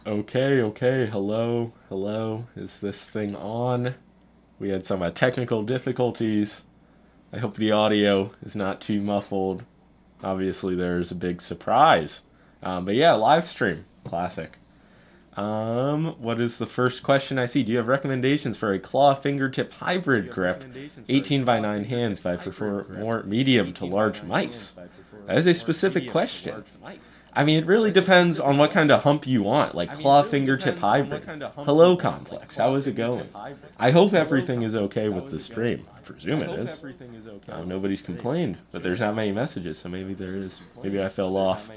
Okay. Hello. Is this thing on? We had some technical difficulties. I hope the audio is not too muffled. Obviously, there's a big surprise. But yeah, live stream. Classic. What is the first question I see? Do you have recommendations for a claw fingertip hybrid grip? 18 by 9 hands if I prefer more medium to large mice. That is a specific question. I mean, it really depends on what kind of hump you want, like claw fingertip hybrid. Hello, Complex. How is it going? I hope everything is okay with the stream. I presume it is. Nobody's complained, but there's not many messages, so maybe there is. Maybe I fell off.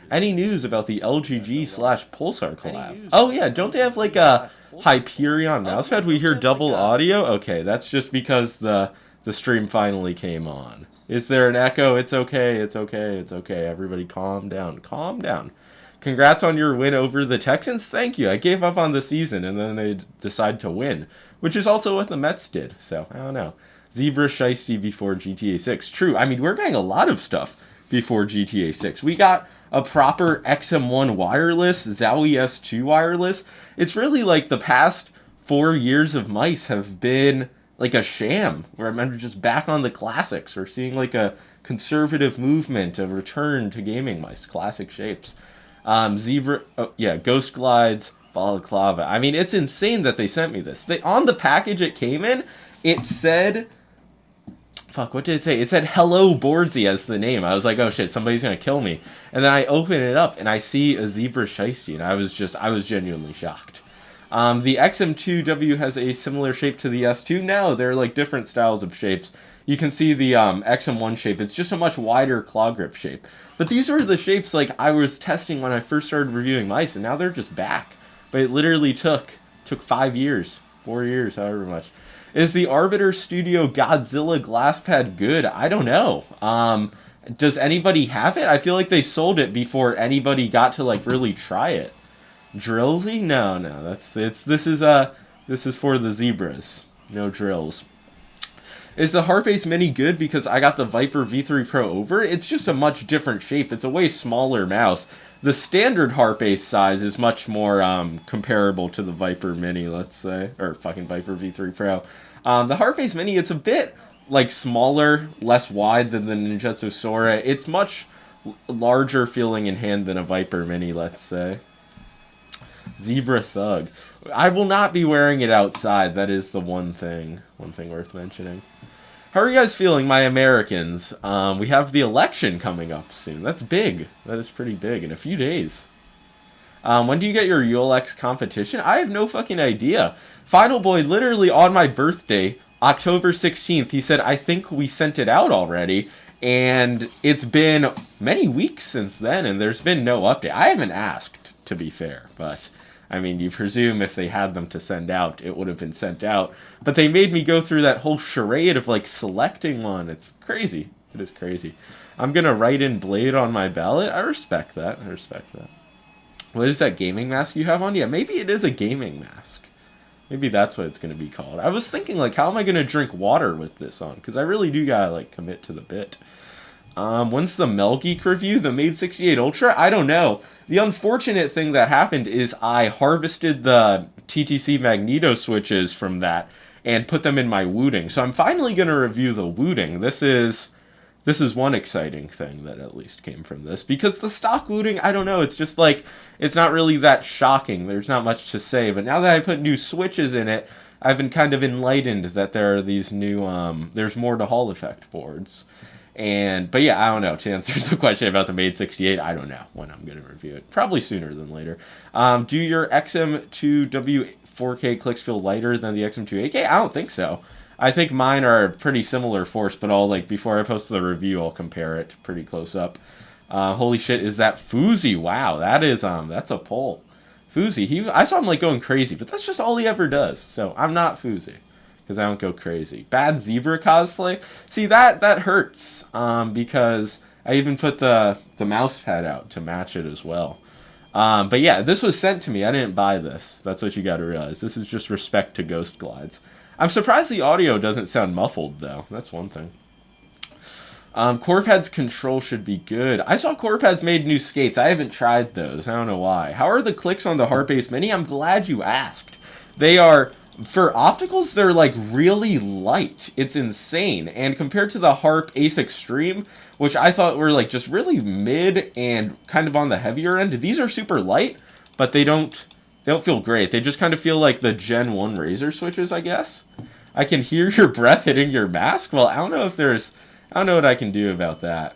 Any news about the LGG/Pulsar collab? Oh yeah, don't they have like a Hyperion mousepad? We hear double audio? Okay, that's just because the stream finally came on. Is there an echo? It's okay. Everybody calm down. Congrats on your win over the Texans. Thank you. I gave up on the season and then they decided to win, which is also what the Mets did. So, I don't know. Zebra Shiesty before GTA 6. True. I mean, we're getting a lot of stuff before GTA 6. We got a proper XM1 wireless, Zowie S2 wireless. It's really like the past 4 years of mice have been like a sham, where I'm just back on the classics. We're seeing like a conservative movement, a return to gaming mice, classic shapes. Zebra, Ghost Glides, Balaclava. I mean, it's insane that they sent me this. On the package it came in, it said, what did it say? It said Hello Boardsy as the name. I was like, oh shit, somebody's gonna kill me. And then I open it up and I see a Zebra Shiesty, and I was genuinely shocked. The XM2w has a similar shape to the S2. No, they're like different styles of shapes. You can see the XM1 shape. It's just a much wider claw grip shape. But these were the shapes like I was testing when I first started reviewing mice, and now they're just back. But it literally took 5 years, 4 years, however much. Is the Arbiter Studio Godzilla glass pad good? I don't know. Does anybody have it? I feel like they sold it before anybody got to like really try it. Drillsy? No. This is for the zebras. No drills. Is the Harpe Mini good because I got the Viper V3 Pro over? It's just a much different shape. It's a way smaller mouse. The standard Harpe size is much more comparable to the Viper Mini, let's say, or fucking Viper V3 Pro. The Harpe Mini, it's a bit like smaller, less wide than the Ninjutsu Sora. It's much larger feeling in hand than a Viper Mini, let's say. Zebra Thug. I will not be wearing it outside. That is the one thing worth mentioning. How are you guys feeling, my Americans? We have the election coming up soon. That's big. That is pretty big. In a few days. When do you get your ULX competition? I have no fucking idea. Final Boy, literally on my birthday, October 16th, he said, I think we sent it out already. And it's been many weeks since then, and there's been no update. I haven't asked, to be fair, but I mean, you presume if they had them to send out, it would have been sent out. But they made me go through that whole charade of like selecting one. It's crazy. It is crazy. I'm gonna write in Blade on my ballot. I respect that. What is that gaming mask you have on? Yeah, maybe it is a gaming mask. Maybe that's what it's gonna be called. I was thinking like, how am I gonna drink water with this on? Because I really do gotta like commit to the bit. When's the Melgeek review? The Made 68 Ultra? I don't know. The unfortunate thing that happened is I harvested the TTC Magneto switches from that and put them in my Wooting. So I'm finally going to review the Wooting. This is one exciting thing that at least came from this. Because the stock Wooting, I don't know, it's just like, it's not really that shocking. There's not much to say. But now that I put new switches in it, I've been kind of enlightened that there are these new, there's more to Hall effect boards. But yeah, I don't know. To answer the question about the Made 68, I don't know when I'm going to review it. Probably sooner than later. Do your XM2w 4K clicks feel lighter than the XM2 8K? I don't think so. I think mine are pretty similar force, but before I post the review, I'll compare it pretty close up. Holy shit, is that Foozy? Wow, that's a poll. Foozy, I saw him like going crazy, but that's just all he ever does. So I'm not Foozy. Because I don't go crazy. Bad zebra cosplay? See, that hurts. Because I even put the mouse pad out to match it as well. But yeah, this was sent to me. I didn't buy this. That's what you gotta realize. This is just respect to Ghost Glides. I'm surprised the audio doesn't sound muffled, though. That's one thing. Corpad's control should be good. I saw Corpad's made new skates. I haven't tried those. I don't know why. How are the clicks on the Harpe Ace Mini? I'm glad you asked. They are, for opticals, they're like really light. It's insane. And compared to the Harpe Ace Extreme, which I thought were like just really mid and kind of on the heavier end, these are super light, but they don't feel great. They just kind of feel like the Gen 1 Razor switches, I guess. I can hear your breath hitting your mask. Well, I don't know what I can do about that.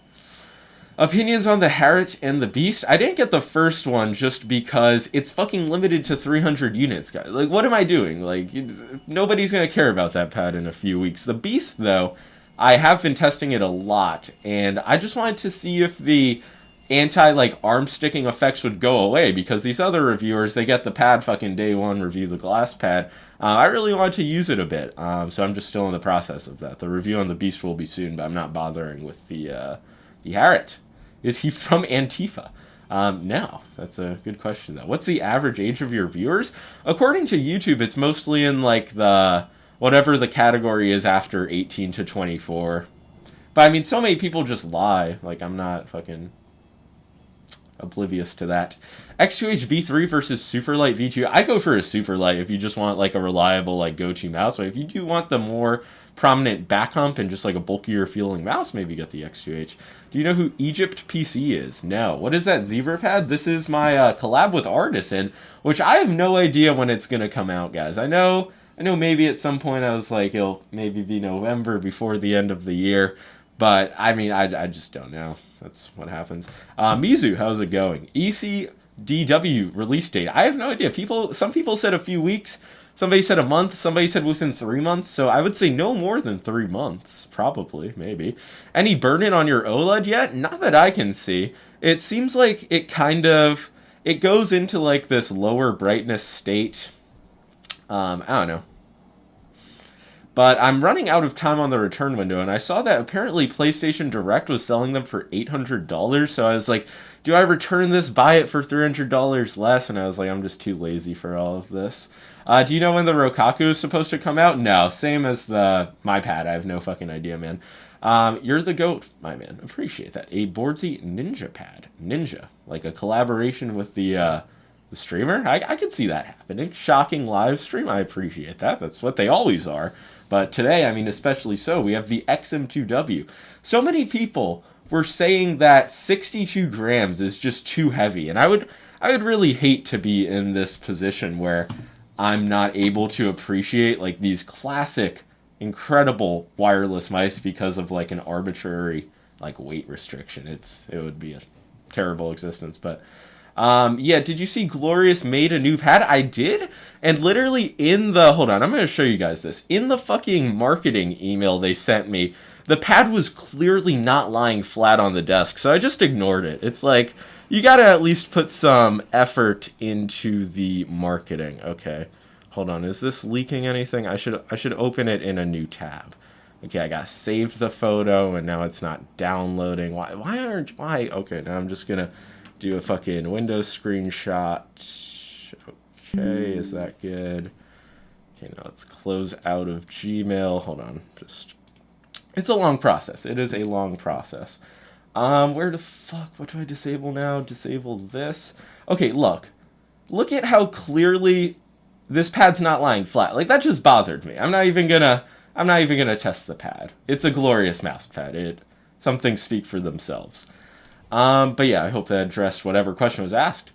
Opinions on the Harriet and the Beast? I didn't get the first one just because it's fucking limited to 300 units, guys. Like, what am I doing? Like, nobody's gonna care about that pad in a few weeks. The Beast, though, I have been testing it a lot, and I just wanted to see if the like arm sticking effects would go away, because these other reviewers, they get the pad fucking day one, review the glass pad. I really wanted to use it a bit, so I'm just still in the process of that. The review on the Beast will be soon, but I'm not bothering with the Harriet. Is he from Antifa? No, that's a good question, though. What's the average age of your viewers? According to YouTube, it's mostly in, like, the whatever the category is after 18 to 24. But, I mean, so many people just lie. Like, I'm not fucking oblivious to that. X2H V3 versus Superlight V2. I go for a Superlight if you just want, like, a reliable, like, go-to mouse. But if you do want the more prominent back hump and just like a bulkier feeling mouse, maybe get the X2H. Do you know who Egypt PC is? No. What is that Zebra pad? This is my collab with Artisan, which I have no idea when it's gonna come out, guys. I know maybe at some point I was like, it'll maybe be November before the end of the year, but I mean, I just don't know. That's what happens. Mizu, how's it going? ECDW release date. I have no idea. Some people said a few weeks. Somebody said a month. Somebody said within 3 months. So I would say no more than 3 months. Probably, maybe. Any burn-in on your OLED yet? Not that I can see. It seems like it goes into like this lower brightness state. I don't know. But I'm running out of time on the return window, and I saw that apparently PlayStation Direct was selling them for $800, so I was like, do I return this, buy it for $300 less? And I was like, I'm just too lazy for all of this. Do you know when the Rokaku is supposed to come out? No, same as my pad. I have no fucking idea, man. You're the GOAT, my man. Appreciate that. A Boardsy Ninja pad. Ninja. Like a collaboration with the streamer? I could see that happening. Shocking live stream. I appreciate that. That's what they always are. But today, I mean, especially so, we have the XM2w. So many people were saying that 62 grams is just too heavy. And I would really hate to be in this position where I'm not able to appreciate like these classic, incredible wireless mice because of like an arbitrary like weight restriction. It would be a terrible existence. But yeah, did you see Glorious made a new pad? I did, and literally hold on, I'm going to show you guys this. In the fucking marketing email they sent me, the pad was clearly not lying flat on the desk, so I just ignored it. It's like, you got to at least put some effort into the marketing. Okay, hold on, is this leaking anything? I should open it in a new tab. Okay, I got saved the photo, and now it's not downloading. Why? Okay, now I'm just going to do a fucking Windows screenshot. Okay, is that good? Okay, now let's close out of Gmail. Hold on, it's a long process. It is a long process. Where the fuck? What do I disable now? Disable this. Okay, look at how clearly this pad's not lying flat. Like, that just bothered me. I'm not even gonna test the pad. It's a glorious mouse pad. Some things speak for themselves. But yeah, I hope that addressed whatever question was asked.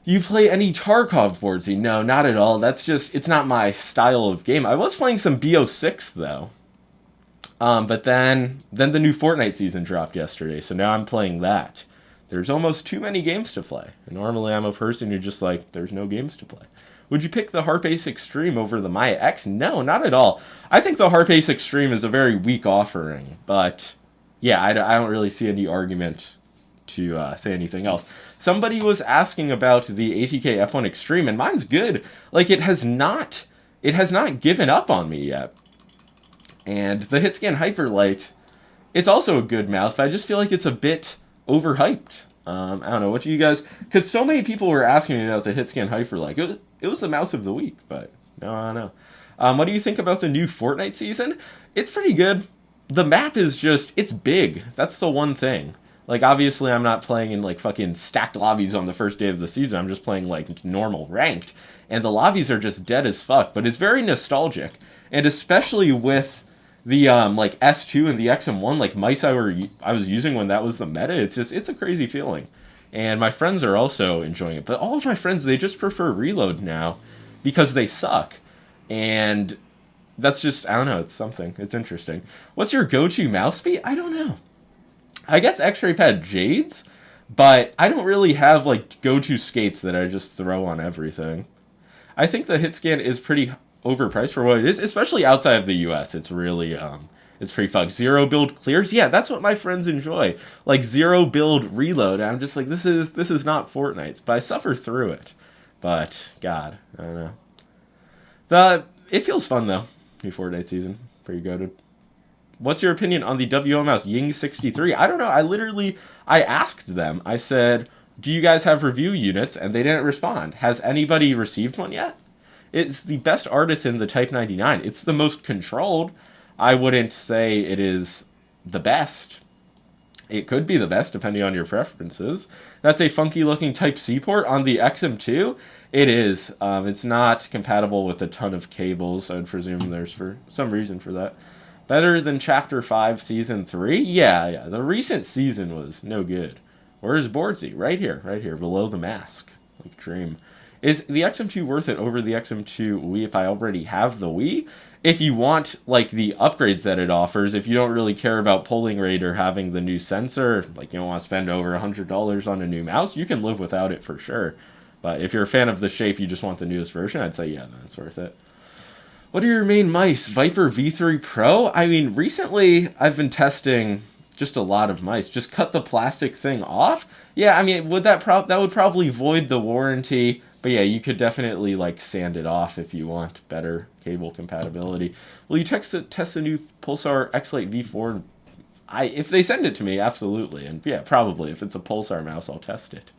You play any Tarkov, Boardsy? No, not at all. It's not my style of game. I was playing some BO6, though. But then the new Fortnite season dropped yesterday, so now I'm playing that. There's almost too many games to play. And normally I'm a person who just like, there's no games to play. Would you pick the Harpe Ace Extreme over the Maya X? No, not at all. I think the Harpe Ace Extreme is a very weak offering, but yeah, I don't really see any argument to say anything else. Somebody was asking about the ATK F1 Extreme, and mine's good. Like, it has not given up on me yet. And the Hitscan Hyperlight, it's also a good mouse, but I just feel like it's a bit overhyped. I don't know, what do you guys... Because so many people were asking me about the Hitscan Hyperlight. It was the mouse of the week, but no, I don't know. What do you think about the new Fortnite season? It's pretty good. the map is just, it's big. That's the one thing. Like, obviously, I'm not playing in, like, fucking stacked lobbies on the first day of the season. I'm just playing, like, normal ranked. And the lobbies are just dead as fuck. But it's very nostalgic. And especially with the, like, S2 and the XM1, like, mice I was using when that was the meta, it's a crazy feeling. And my friends are also enjoying it. But all of my friends, they just prefer Reload now because they suck. And that's just, I don't know, it's something. It's interesting. What's your go-to mouse speed? I don't know. I guess X-Ray Pad Jades, but I don't really have, like, go-to skates that I just throw on everything. I think the hit scan is pretty overpriced for what it is, especially outside of the US. It's really, it's pretty fucked. Zero build clears? Yeah, that's what my friends enjoy. Like, zero build reload. I'm just like, this is not Fortnite's, but I suffer through it. But, God, I don't know. It feels fun, though, new Fortnite season. Pretty goated. What's your opinion on the WO mouse Ying63? I don't know. I asked them. I said, do you guys have review units? And they didn't respond. Has anybody received one yet? It's the best artist in the Type 99. It's the most controlled. I wouldn't say it is the best. It could be the best, depending on your preferences. That's a funky-looking Type-C port on the XM2. It is. It's not compatible with a ton of cables. I would presume there's for some reason for that. Better than Chapter 5 Season 3? Yeah. The recent season was no good. Where's Boardsy? Right here, below the mask. Like dream. Is the XM2 worth it over the XM2 Wii if I already have the Wii? If you want, like, the upgrades that it offers, if you don't really care about polling rate or having the new sensor, like, you don't want to spend over $100 on a new mouse, you can live without it for sure. But if you're a fan of the shape, you just want the newest version, I'd say, yeah, that's worth it. What are your main mice? Viper V3 Pro? I mean, recently I've been testing just a lot of mice. Just cut the plastic thing off? Yeah, I mean, that would probably void the warranty. But yeah, you could definitely, like, sand it off if you want better cable compatibility. Will you test the new Pulsar X-Lite V4? If they send it to me, absolutely. And yeah, probably. If it's a Pulsar mouse, I'll test it.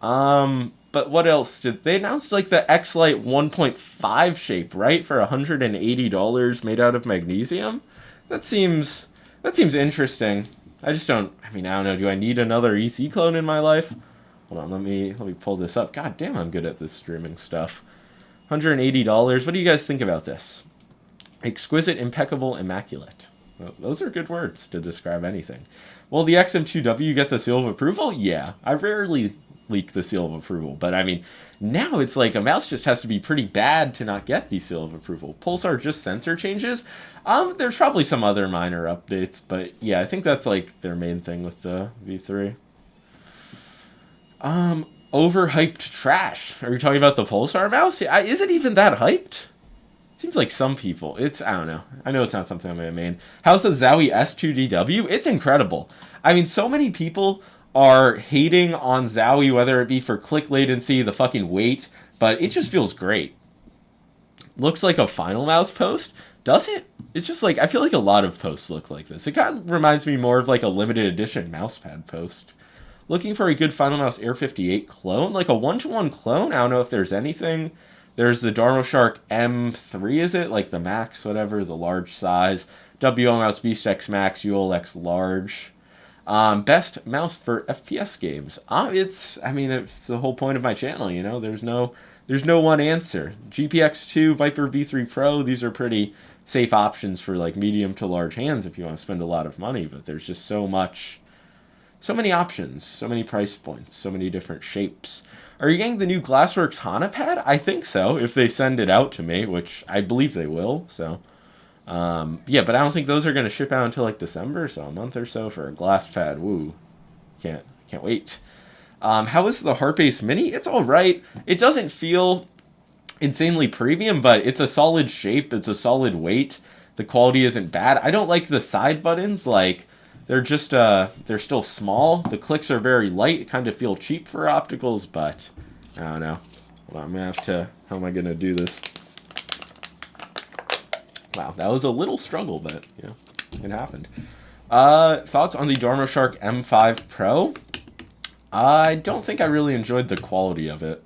But what else? They announced, like, the X-Lite 1.5 shape, right? For $180 made out of magnesium? That seems interesting. I don't know. Do I need another EC clone in my life? Hold on, let me pull this up. God damn, I'm good at this streaming stuff. $180. What do you guys think about this? Exquisite, impeccable, immaculate. Well, those are good words to describe anything. Will the XM2w get the seal of approval? Yeah. I rarely leak the seal of approval, but I mean, now it's like a mouse just has to be pretty bad to not get the seal of approval. Pulsar just sensor changes? There's probably some other minor updates, but yeah, I think that's like their main thing with the V3. Overhyped trash. Are you talking about the Pulsar mouse? Is it even that hyped? Seems like some people. I don't know. I know it's not something I'm going to main. How's the Zowie S2DW? It's incredible. I mean, so many people are hating on Zowie, whether it be for click latency, the fucking weight, but it just feels great. Looks like a Final Mouse post. Does it? It's just like, I feel like a lot of posts look like this. It kind of reminds me more of like a limited edition mousepad post. Looking for a good Final Mouse Air 58 clone? Like a one-to-one clone? I don't know if there's anything. There's the Dharma Shark M3, is it? Like the Max, whatever, the large size. WO Mouse VStex Max, ULX large. Best mouse for FPS games. It's the whole point of my channel, you know? There's no one answer. GPX2, Viper V3 Pro, these are pretty safe options for like medium to large hands if you want to spend a lot of money, but there's just so many options, so many price points, so many different shapes. Are you getting the new Glassworks HANA pad? I think so, if they send it out to me, which I believe they will, so... yeah, but I don't think those are going to ship out until like December, so a month or so for a glass pad. Woo. Can't wait. How is the Harpe Mini? It's alright. It doesn't feel insanely premium, but it's a solid shape. It's a solid weight. The quality isn't bad. I don't like the side buttons. Like, they're just, they're still small. The clicks are very light. It kind of feel cheap for opticals, but I don't know. Well, I'm going to have to, how am I going to do this? Wow, that was a little struggle, but, you know, it happened. Thoughts on the Dharma Shark M5 Pro? I don't think I really enjoyed the quality of it.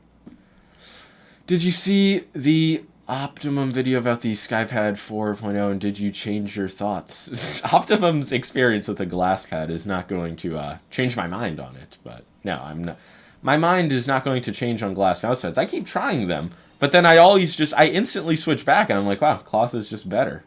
Did you see the Optimum video about the SkyPad 4.0, and did you change your thoughts? Optimum's experience with the glass pad is not going to change my mind on it, but no, I'm not. My mind is not going to change on glass mouse pads. I keep trying them, but then I instantly switch back, and I'm like, wow, cloth is just better.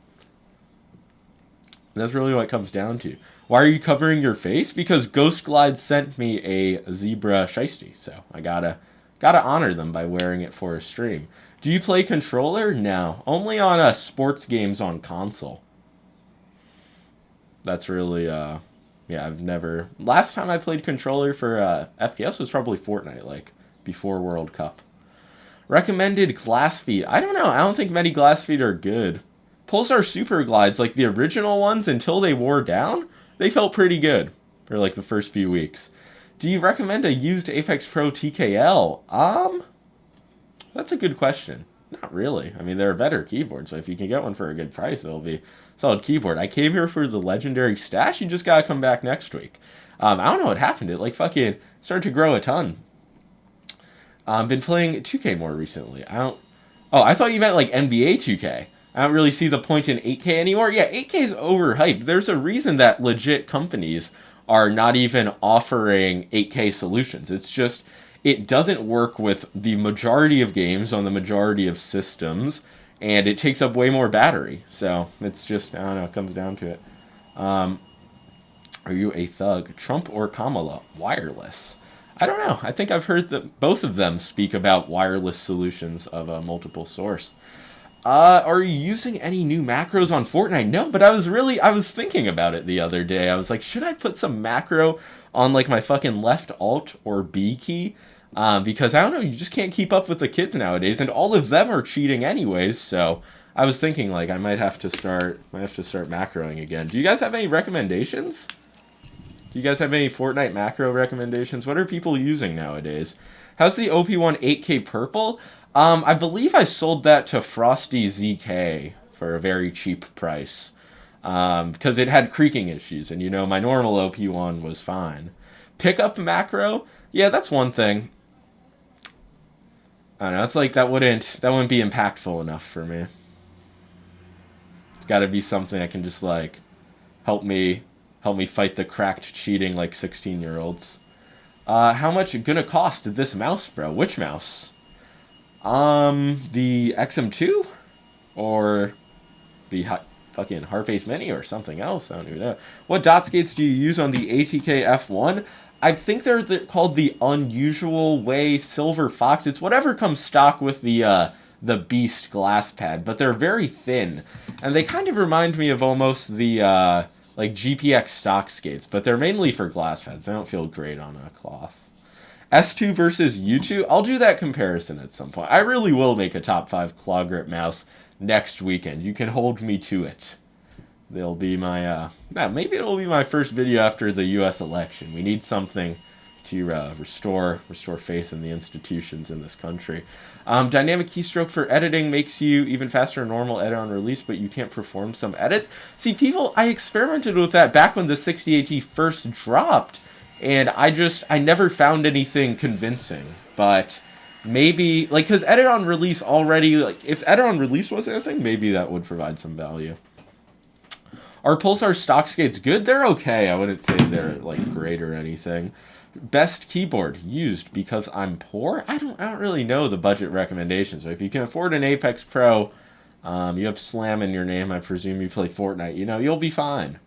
That's really what it comes down to. Why are you covering your face? Because Ghost Glide sent me a zebra shiesty, so I gotta honor them by wearing it for a stream. Do you play controller? No. Only on sports games on console. That's really, yeah, I've never... Last time I played controller for FPS was probably Fortnite, like, before World Cup. Recommended glass feet. I don't know. I don't think many glass feet are good. Pulsar Super Glides, like the original ones, until they wore down, they felt pretty good for, like, the first few weeks. Do you recommend a used Apex Pro TKL? That's a good question. Not really. I mean, they're a better keyboard, so if you can get one for a good price, it'll be a solid keyboard. I came here for the legendary stash. You just gotta come back next week. I don't know what happened. It, like, fucking started to grow a ton. Been playing 2K more recently. Oh, I thought you meant, like, NBA 2K. I don't really see the point in 8K anymore. Yeah, 8K is overhyped. There's a reason that legit companies are not even offering 8K solutions. It's just... It doesn't work with the majority of games on the majority of systems, and it takes up way more battery. So it's just, I don't know, it comes down to it. Are you a thug? Trump or Kamala? Wireless. I don't know. I think I've heard that both of them speak about wireless solutions of a multiple source. Are you using any new macros on Fortnite? No, but I was thinking about it the other day. I was like, should I put some macro on, like, my fucking left alt or B key? Because, I don't know, you just can't keep up with the kids nowadays, and all of them are cheating anyways, so I was thinking, like, I might have to start macroing again. Do you guys have any recommendations? Do you guys have any Fortnite macro recommendations? What are people using nowadays? How's the OP1 8K purple? I believe I sold that to Frosty ZK for a very cheap price. Because it had creaking issues, and, you know, my normal OP1 was fine. Pickup macro? Yeah, that's one thing. I don't know, it's like that wouldn't be impactful enough for me. It's gotta be something that can just, like, help me fight the cracked cheating, like, 16-year-olds. How much gonna cost this mouse, bro? Which mouse? The XM2? Or the fucking Harpe Mini or something else? I don't even know. What dot skates do you use on the ATK F1? I think they're called the Unusual Way Silver Fox. It's whatever comes stock with the Beast glass pad, but they're very thin, and they kind of remind me of almost the like GPX stock skates, but they're mainly for glass pads. They don't feel great on a cloth. S2 versus U2. I'll do that comparison at some point. I really will make a top 5 claw grip mouse next weekend. You can hold me to it. They'll be my, maybe it'll be my first video after the U.S. election. We need something to restore faith in the institutions in this country. Dynamic keystroke for editing makes you even faster than normal edit on release, but you can't perform some edits. See, I experimented with that back when the 68G first dropped, and I never found anything convincing. But maybe, like, because edit on release already, like, if edit on release was anything, maybe that would provide some value. Are Pulsar stock skates good? They're okay. I wouldn't say they're, like, great or anything. Best keyboard used because I'm poor? I don't really know the budget recommendations. So if you can afford an Apex Pro, you have Slam in your name, I presume you play Fortnite, you know, you'll be fine.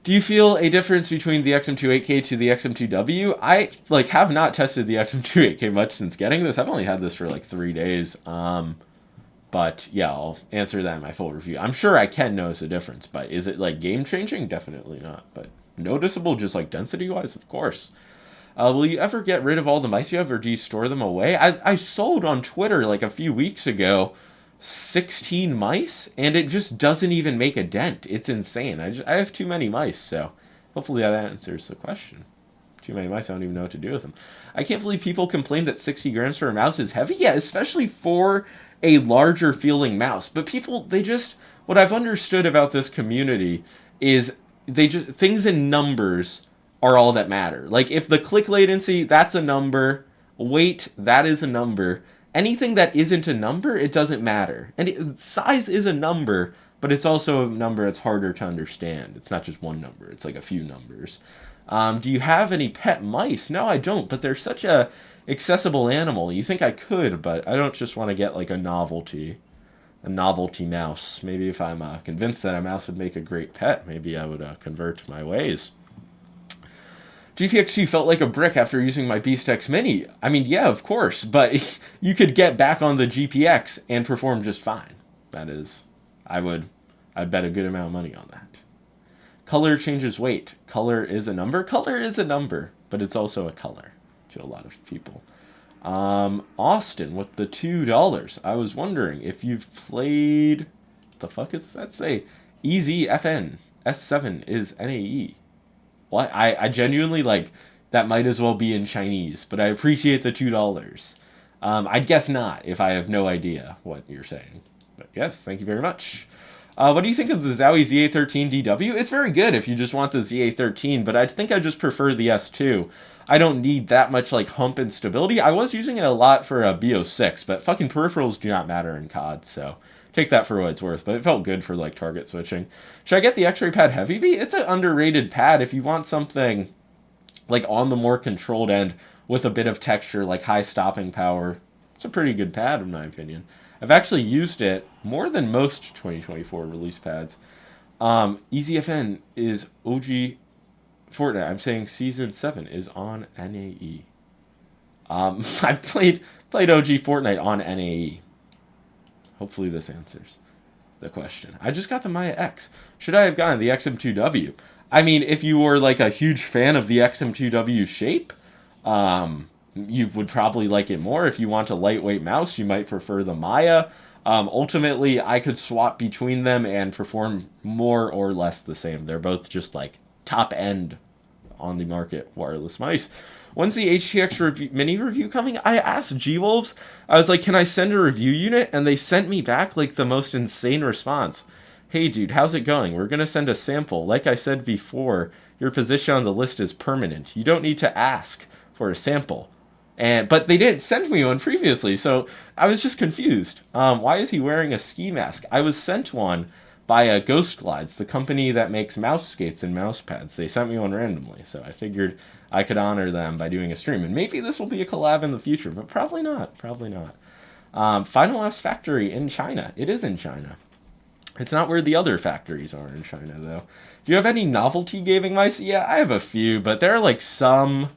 Do you feel a difference between the XM2 8K to the XM2w? I, like, have not tested the XM2 8K much since getting this. I've only had this for, like, 3 days. But, yeah, I'll answer that in my full review. I'm sure I can notice a difference, but is it, like, game-changing? Definitely not. But noticeable just, like, density-wise? Of course. Will you ever get rid of all the mice you have, or do you store them away? I sold on Twitter, like, a few weeks ago 16 mice, and it just doesn't even make a dent. It's insane. I have too many mice, so hopefully that answers the question. Too many mice, I don't even know what to do with them. I can't believe people complain that 60 grams for a mouse is heavy. Yeah, especially for a larger feeling mouse. But people, what I've understood about this community is things in numbers are all that matter. Like, if the click latency, that's a number, weight, that is a number, anything that isn't a number, it doesn't matter. And size is a number, but it's also a number that's harder to understand. It's not just one number, it's like a few numbers. Do you have any pet mice? No, I don't, but they're such a accessible animal. You think I could, but I don't just want to get like a novelty mouse. Maybe if I'm convinced that a mouse would make a great pet, maybe I would convert my ways. GTX2 felt like a brick after using my Beast X Mini. I mean, yeah, of course, but you could get back on the GPX and perform just fine. That is, I'd bet a good amount of money on that. Color changes weight. Color is a number. Color is a number, but it's also a color to a lot of people. Austin with the $2. I was wondering if you've played. The fuck is that say? EZFN S7 is NAE. What? I genuinely like that might as well be in Chinese, but I appreciate the $2. I'd guess not if I have no idea what you're saying. But yes, thank you very much. What do you think of the Zowie ZA13DW? It's very good if you just want the ZA13, but I think I just prefer the S2. I don't need that much like hump and stability. I was using it a lot for a BO6, but fucking peripherals do not matter in COD, so take that for what it's worth. But it felt good for like target switching. Should I get the X-Ray Pad Heavy V? It's an underrated pad if you want something like on the more controlled end with a bit of texture, like high stopping power. It's a pretty good pad in my opinion. I've actually used it more than most 2024 release pads. EZFN is OG Fortnite. I'm saying Season 7 is on NAE. I played OG Fortnite on NAE. Hopefully this answers the question. I just got the Maya X. Should I have gotten the XM2w? I mean, if you were like a huge fan of the XM2w shape, you would probably like it more. If you want a lightweight mouse, you might prefer the Maya. Ultimately, I could swap between them and perform more or less the same. They're both just like top end on the market wireless mice. When's the HTX mini review coming? I asked G-Wolves. I was like, can I send a review unit? And they sent me back like the most insane response. Hey dude, how's it going? We're going to send a sample. Like I said before, your position on the list is permanent. You don't need to ask for a sample. But they didn't send me one previously, so I was just confused. Why is he wearing a ski mask? I was sent one by Ghost Glides, the company that makes mouse skates and mouse pads. They sent me one randomly, so I figured I could honor them by doing a stream. And maybe this will be a collab in the future, but probably not. Probably not. Final S factory in China. It is in China. It's not where the other factories are in China, though. Do you have any novelty gaming mice? Yeah, I have a few, but there are like some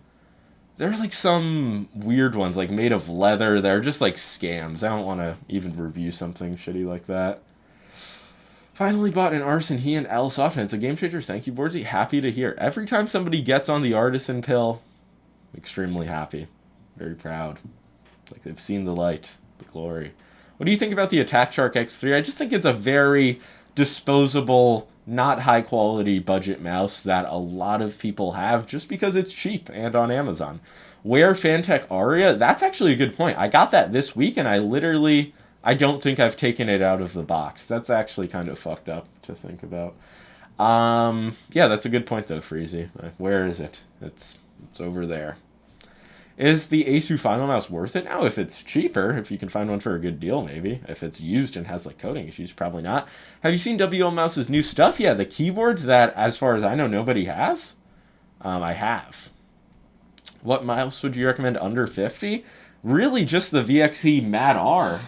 weird ones, like made of leather. They're just like scams. I don't want to even review something shitty like that. Finally bought an Artisan He and L Soft, and it's a game changer. Thank you, Boardsy. Happy to hear. Every time somebody gets on the Artisan pill, extremely happy. Very proud. Like they've seen the light, the glory. What do you think about the Attack Shark X3? I just think it's a very disposable, not high quality budget mouse that a lot of people have just because it's cheap and on Amazon. Wear Fantech Aria? That's actually a good point. I got that this week and I don't think I've taken it out of the box. That's actually kind of fucked up to think about. Yeah, that's a good point though, Freezy. Where is it? It's over there. Is the Asu Final Mouse worth it now? If it's cheaper, if you can find one for a good deal, maybe. If it's used and has like coding issues, probably not. Have you seen WL Mouse's new stuff? Yeah, the keyboard that, as far as I know, nobody has. I have. What mouse would you recommend under 50? Really, just the VXE Mad R.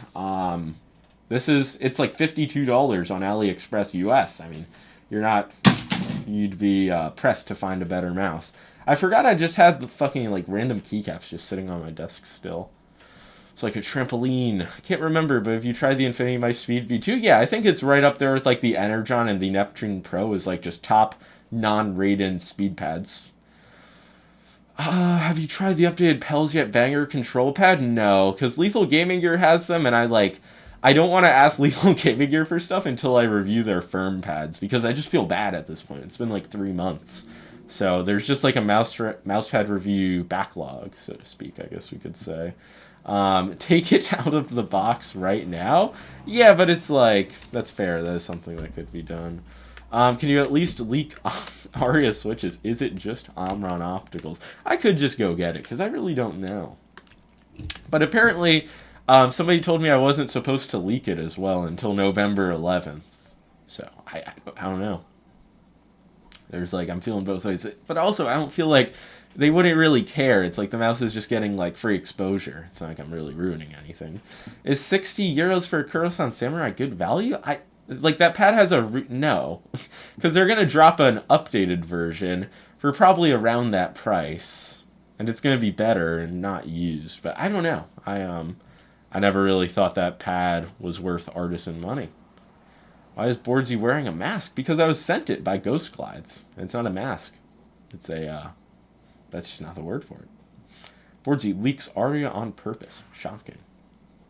It's like $52 on AliExpress US. I mean, you'd be pressed to find a better mouse. I forgot I just had the fucking like random keycaps just sitting on my desk still. It's like a trampoline. I can't remember, but if you tried the Infinity Mice Speed V2, yeah, I think it's right up there with like the Energon, and the Neptune Pro is like just top non-Raiden speed pads. Have you tried the updated Pels Yet Banger control pad? No, because Lethal Gaming Gear has them, and I don't want to ask Lethal Gaming Gear for stuff until I review their firm pads, because I just feel bad at this point. It's been like 3 months. So there's just like a mouse pad review backlog, so to speak, I guess we could say. Take it out of the box right now? Yeah, but it's like, that's fair. That is something that could be done. Can you at least leak Aria switches? Is it just Omron Opticals? I could just go get it, because I really don't know. But apparently, Somebody told me I wasn't supposed to leak it as well until November 11th. So I don't know. There's like, I'm feeling both ways. But also, I don't feel like they wouldn't really care. It's like the mouse is just getting like free exposure. It's not like I'm really ruining anything. Is 60 euros for a Kurosan Samurai good value? Like that pad has no. Because they're going to drop an updated version for probably around that price. And it's going to be better and not used. But I don't know. I never really thought that pad was worth artisan money. Why is Boardsy wearing a mask? Because I was sent it by Ghost Glides. It's not a mask. It's a, that's just not the word for it. Boardsy leaks Aria on purpose. Shocking.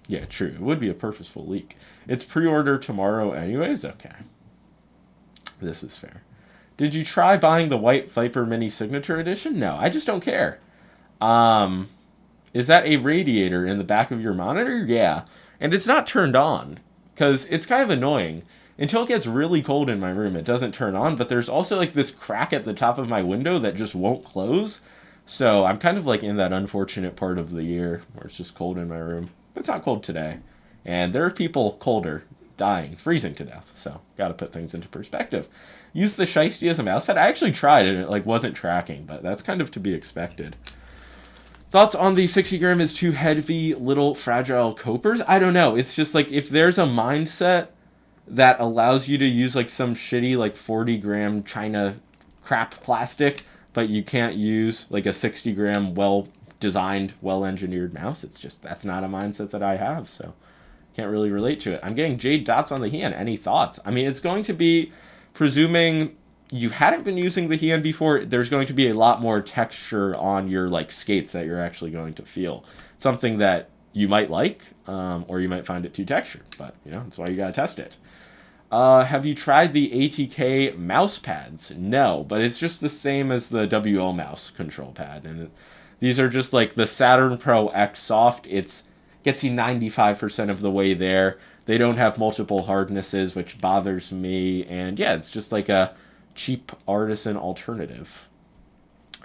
Yeah, true. It would be a purposeful leak. It's pre-order tomorrow anyways? Okay. This is fair. Did you try buying the White Viper Mini Signature Edition? No, I just don't care. Is that a radiator in the back of your monitor? Yeah. And it's not turned on. Because it's kind of annoying. Until it gets really cold in my room, it doesn't turn on. But there's also like this crack at the top of my window that just won't close. So I'm kind of like in that unfortunate part of the year where it's just cold in my room. But it's not cold today. And there are people colder, dying, freezing to death. So got to put things into perspective. Use the Shiesty as a mousepad. I actually tried it and it like wasn't tracking. But that's kind of to be expected. Thoughts on the 60 gram is too heavy, little fragile copers? I don't know. It's just like if there's a mindset that allows you to use like some shitty like 40 gram China crap plastic, but you can't use like a 60 gram well designed, well engineered mouse, it's just that's not a mindset that I have. So can't really relate to it. I'm getting jade dots on the hand. Any thoughts? I mean, it's going to be, presuming you hadn't been using the Heian before, there's going to be a lot more texture on your like skates that you're actually going to feel. Something that you might like, or you might find it too textured, but you know, that's why you gotta test it. Have you tried the ATK mouse pads? No, but it's just the same as the WL mouse control pad, and these are just like the Saturn Pro X Soft. It's gets you 95% of the way there. They don't have multiple hardnesses, which bothers me, and yeah, it's just like a cheap artisan alternative.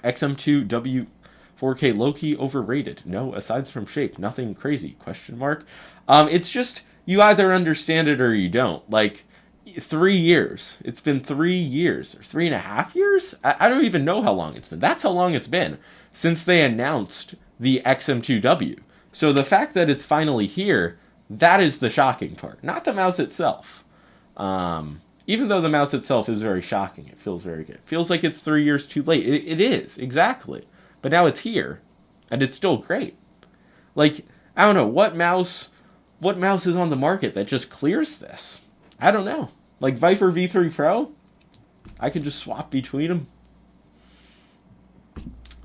XM2w 4K low-key overrated. No, aside from shape, nothing crazy. Question mark. It's just you either understand it or you don't. Like 3 years. It's been 3 years or 3.5 years. I don't even know how long it's been. That's how long it's been since they announced the XM2w. So the fact that it's finally here, that is the shocking part, not the mouse itself. Even though the mouse itself is very shocking, it feels very good. It feels like it's 3 years too late. It is, exactly. But now it's here, and it's still great. Like, I don't know, what mouse is on the market that just clears this? I don't know. Like Viper V3 Pro? I could just swap between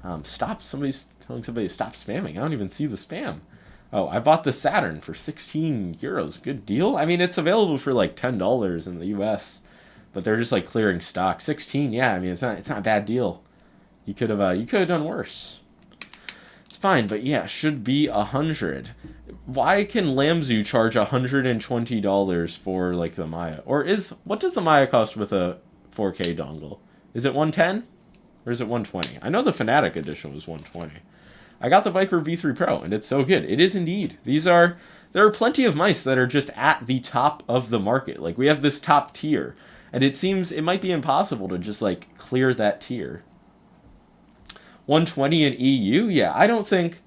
them. Somebody's telling somebody to stop spamming. I don't even see the spam. Oh, I bought the Saturn for 16 euros. Good deal. I mean, it's available for like $10 in the US, but they're just like clearing stock. 16, yeah. I mean, it's not a bad deal. You could have done worse. It's fine, but yeah, should be 100. Why can Lamzu charge $120 for like the Maya? Or what does the Maya cost with a 4K dongle? Is it 110 or is it 120? I know the Fnatic edition was 120. I got the Viper V3 Pro, and it's so good. It is indeed. There are plenty of mice that are just at the top of the market. Like, we have this top tier, and it seems it might be impossible to just, like, clear that tier. 120 in EU? Yeah, I don't think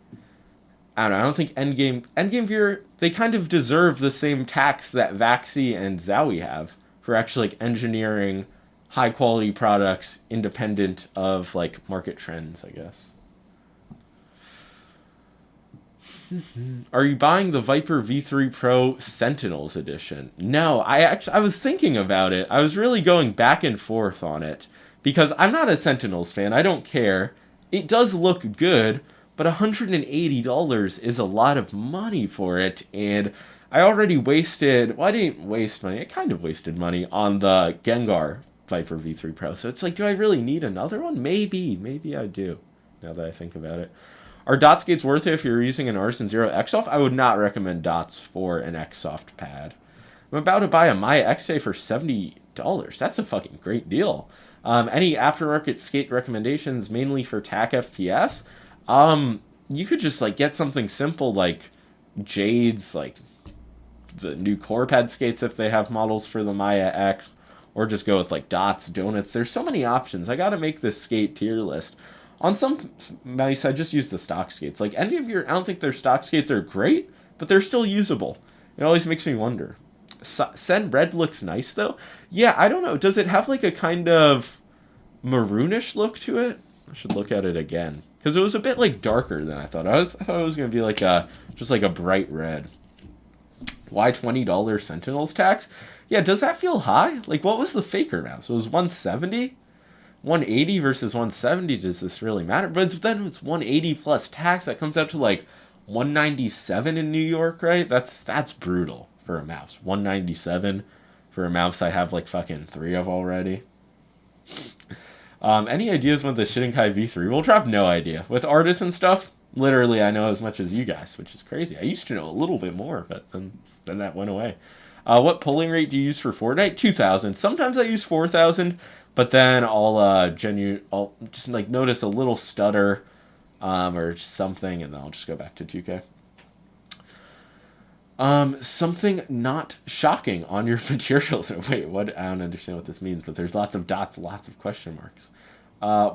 Endgame Viewer, they kind of deserve the same tax that Vaxi and Zowie have for actually, like, engineering high-quality products independent of, like, market trends, I guess. Are you buying the Viper V3 Pro Sentinels edition? No, I was thinking about it. I was really going back and forth on it because I'm not a Sentinels fan. I don't care. It does look good, but $180 is a lot of money for it, and I already wasted... Well, I didn't waste money. I kind of wasted money on the Gengar Viper V3 Pro. So it's like, do I really need another one? Maybe I do, now that I think about it. Are dot skates worth it if you're using an Artisan Zero Xsoft? I would not recommend dots for an Xsoft pad. I'm about to buy a Maya XJ for $70. That's a fucking great deal. Any aftermarket skate recommendations, mainly for TAC FPS? You could just like get something simple like Jades, like the new core pad skates if they have models for the Maya X, or just go with like dots, donuts. There's so many options. I gotta make this skate tier list. On some mice, I just use the stock skates. Like any of your, I don't think their stock skates are great, but they're still usable. It always makes me wonder. Sen Red looks nice though. Yeah, I don't know. Does it have like a kind of maroonish look to it? I should look at it again because it was a bit like darker than I thought. I thought it was gonna be like a just like a bright red. Why $20 Sentinels tax? Yeah, does that feel high? Like, what was the faker mouse? It was 170, 180 versus 170. Does this really matter? But then it's 180 plus tax. That comes out to like 197 in New York, right? That's brutal for a mouse. 197 for a mouse I have like fucking 3 of already. Any ideas when the Shinnkai V3 will drop? No idea. With artists and stuff, literally I know as much as you guys, which is crazy. I used to know a little bit more, but then that went away. What polling rate do you use for Fortnite? 2,000. Sometimes I use 4,000, but then I'll just like notice a little stutter or something, and then I'll just go back to 2K. Something not shocking on your materials. Wait, what? I don't understand what this means, but there's lots of dots, lots of question marks.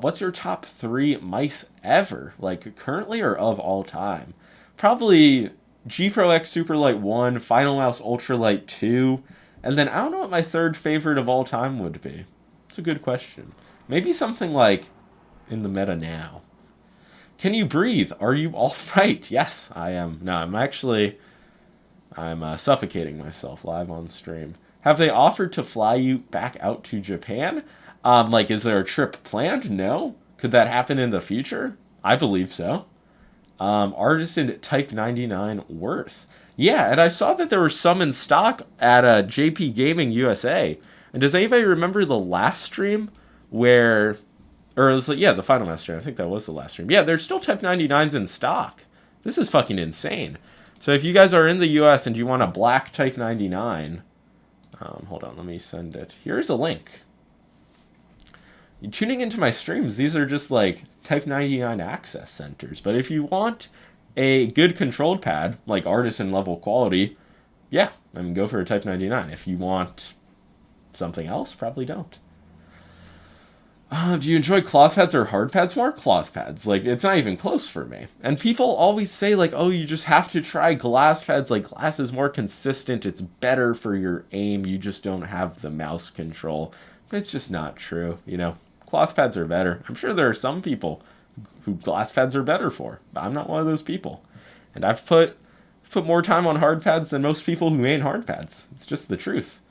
What's your top 3 mice ever? Like currently or of all time? Probably G Pro X Superlight 1, Final Mouse Ultralight 2, and then I don't know what my third favorite of all time would be. It's a good question. Maybe something like in the meta now. Can you breathe? Are you all right? Yes, I am. No, I'm suffocating myself live on stream. Have they offered to fly you back out to Japan? Like, is there a trip planned? No. Could that happen in the future? I believe so. Artisan Type 99 worth. Yeah, and I saw that there were some in stock at JP Gaming USA. And does anybody remember the last stream where, or it was like, yeah, the Final Master. I think that was the last stream. Yeah, there's still Type 99s in stock. This is fucking insane. So if you guys are in the US and you want a black Type 99, hold on, let me send it. Here's a link. You're tuning into my streams, these are just like Type 99 access centers. But if you want a good controlled pad, like artisan level quality, yeah, I mean, go for a Type 99. If you want something else, probably don't. Do you enjoy cloth pads or hard pads more? Cloth pads. Like, it's not even close for me. And people always say, like, oh, you just have to try glass pads. Like, glass is more consistent. It's better for your aim. You just don't have the mouse control. But it's just not true, you know. Cloth pads are better. I'm sure there are some people who glass pads are better for. But I'm not one of those people. And I've put more time on hard pads than most people who ain't hard pads. It's just the truth.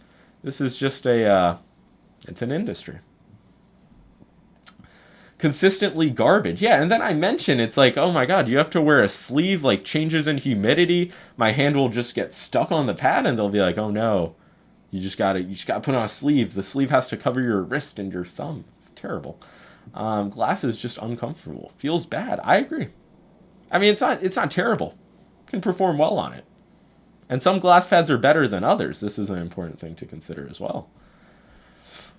This is just it's an industry. Consistently garbage. Yeah, and then I mention it's like, oh my god, you have to wear a sleeve, like changes in humidity, my hand will just get stuck on the pad, and they'll be like, oh no, you just gotta put on a sleeve. The sleeve has to cover your wrist and your thumb. It's terrible. Glass is just uncomfortable. Feels bad. I agree. I mean, it's not terrible. You can perform well on it. And some glass pads are better than others. This is an important thing to consider as well.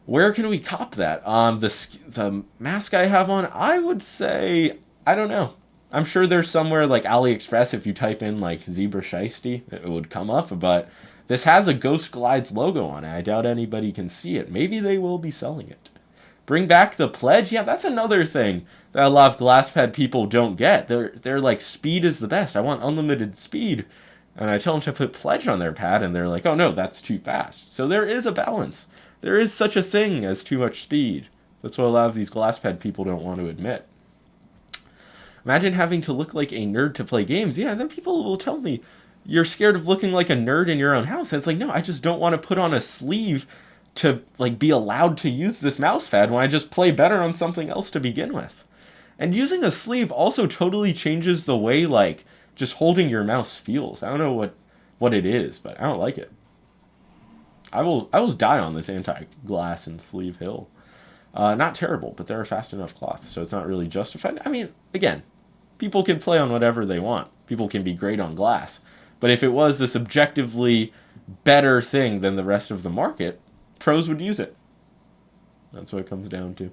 Where can we cop that? The mask I have on, I would say, I don't know. I'm sure there's somewhere like AliExpress, if you type in like Zebra Shiesty, it would come up. But this has a Ghost Glides logo on it. I doubt anybody can see it. Maybe they will be selling it. Bring back the pledge? Yeah, that's another thing that a lot of glass pad people don't get. They're like, speed is the best. I want unlimited speed. And I tell them to put pledge on their pad, and they're like, oh no, that's too fast. So there is a balance. There is such a thing as too much speed. That's what a lot of these glass pad people don't want to admit. Imagine having to look like a nerd to play games. Yeah, and then people will tell me, you're scared of looking like a nerd in your own house. And it's like, no, I just don't want to put on a sleeve to like be allowed to use this mouse pad when I just play better on something else to begin with. And using a sleeve also totally changes the way like just holding your mouse feels. I don't know what it is, but I don't like it. I will die on this anti-glass and sleeve hill. Not terrible, but they're a fast enough cloth, so it's not really justified. I mean, again, people can play on whatever they want. People can be great on glass. But if it was this objectively better thing than the rest of the market, pros would use it. That's what it comes down to.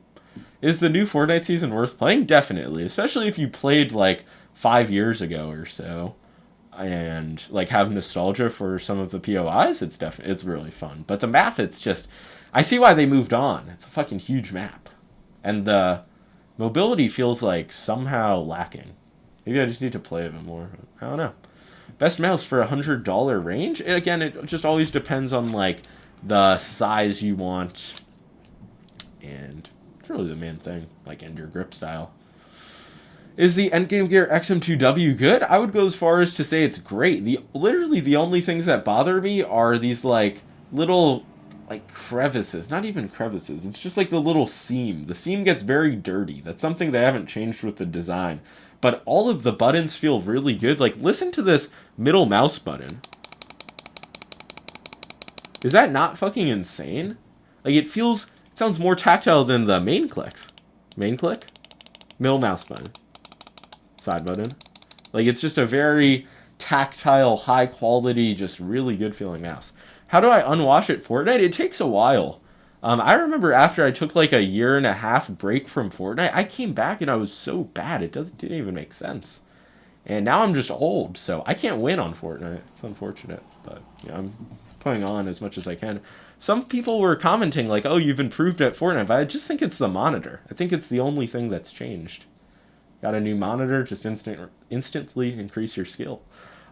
Is the new Fortnite season worth playing? Definitely, especially if you played like 5 years ago or so. and like have nostalgia for some of the POIs, it's really fun. But the map, it's just, I see why they moved on. It's a fucking huge map, and the mobility feels like somehow lacking. Maybe I just need to play a bit more. I don't know. Best mouse for $100 range. And again, it just always depends on like the size you want, and it's really the main thing, like, and your grip style. Is the endgame gear XM2w good? I would go as far as to say it's great. Literally the only things that bother me are these like little like crevices. Not even crevices. It's just like the little seam. The seam gets very dirty. That's something they haven't changed with the design. But all of the buttons feel really good. Like, listen to this middle mouse button. Is that not fucking insane? Like, it sounds more tactile than the main clicks. Main click, middle mouse button, side button. Like, it's just a very tactile, high quality, just really good feeling mouse. How do I unwash it Fortnite? It takes a while. I remember after I took like a 1.5 year break from Fortnite, I came back and I was so bad it didn't even make sense. And now I'm just old, so I can't win on Fortnite. It's unfortunate, but yeah, I'm putting on as much as I can. Some people were commenting like, "Oh, you've improved at Fortnite," but I just think it's the monitor. I think it's the only thing that's changed. Got a new monitor, just instantly increase your skill.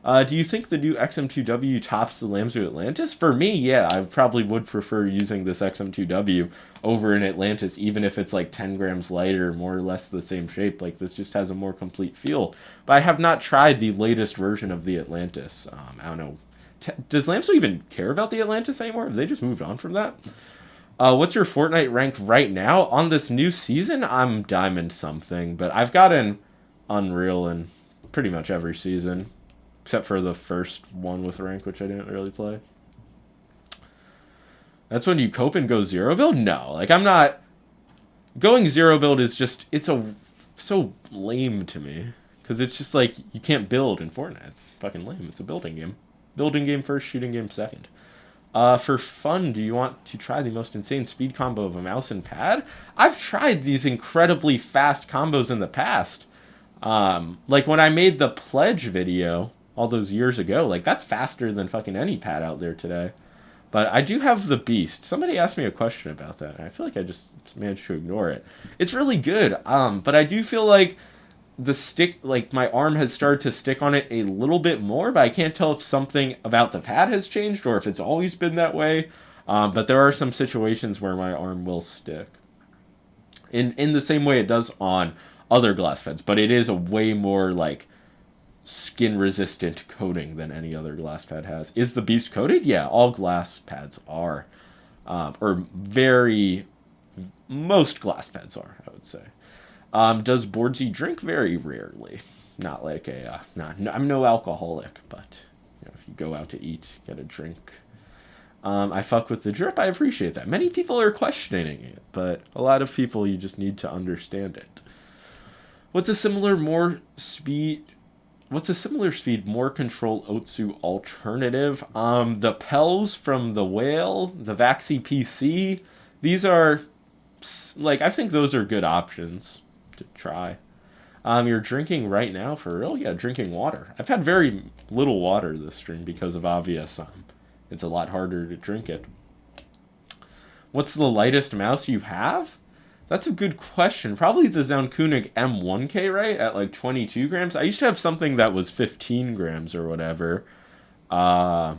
Do you think the new XM2w tops the Lamzu Atlantis? For me, yeah, I probably would prefer using this XM2w over an Atlantis, even if it's like 10 grams lighter, more or less the same shape. Like, this just has a more complete feel. But I have not tried the latest version of the Atlantis. I don't know. Does Lamzu even care about the Atlantis anymore? Have they just moved on from that? What's your Fortnite rank right now? On this new season, I'm Diamond something, but I've gotten Unreal in pretty much every season. Except for the first one with rank, which I didn't really play. That's when you cope and go zero build? No. Like, I'm not... Going zero build is just... It's so lame to me. Because it's just like, you can't build in Fortnite. It's fucking lame. It's a building game. Building game first, shooting game second. For fun, do you want to try the most insane speed combo of a mouse and pad? I've tried these incredibly fast combos in the past. Like, when I made the Pledge video all those years ago, like, that's faster than fucking any pad out there today. But I do have the Beast. Somebody asked me a question about that, and I feel like I just managed to ignore it. It's really good, but I do feel like the stick, like, my arm has started to stick on it a little bit more, but I can't tell if something about the pad has changed or if it's always been that way. But there are some situations where my arm will stick. In the same way it does on other glass pads, but it is a way more, like, skin-resistant coating than any other glass pad has. Is the Beast coated? Yeah, all glass pads are. Most glass pads are, I would say. Does Boardsy drink? Very rarely. Not like I'm no alcoholic, but if you go out to eat, get a drink. I fuck with the drip. I appreciate that. Many people are questioning it, but a lot of people, you just need to understand it. What's a similar speed, more control Otsu alternative? The Pels from the Whale, the Vaxi PC. These are, like, I think those are good options to try. You're drinking right now, for real? Yeah, drinking water. I've had very little water this stream because of obvious. It's a lot harder to drink it. What's the lightest mouse you have? That's a good question. Probably the Zaunkönig M1K, right? At like 22 grams. I used to have something that was 15 grams or whatever. But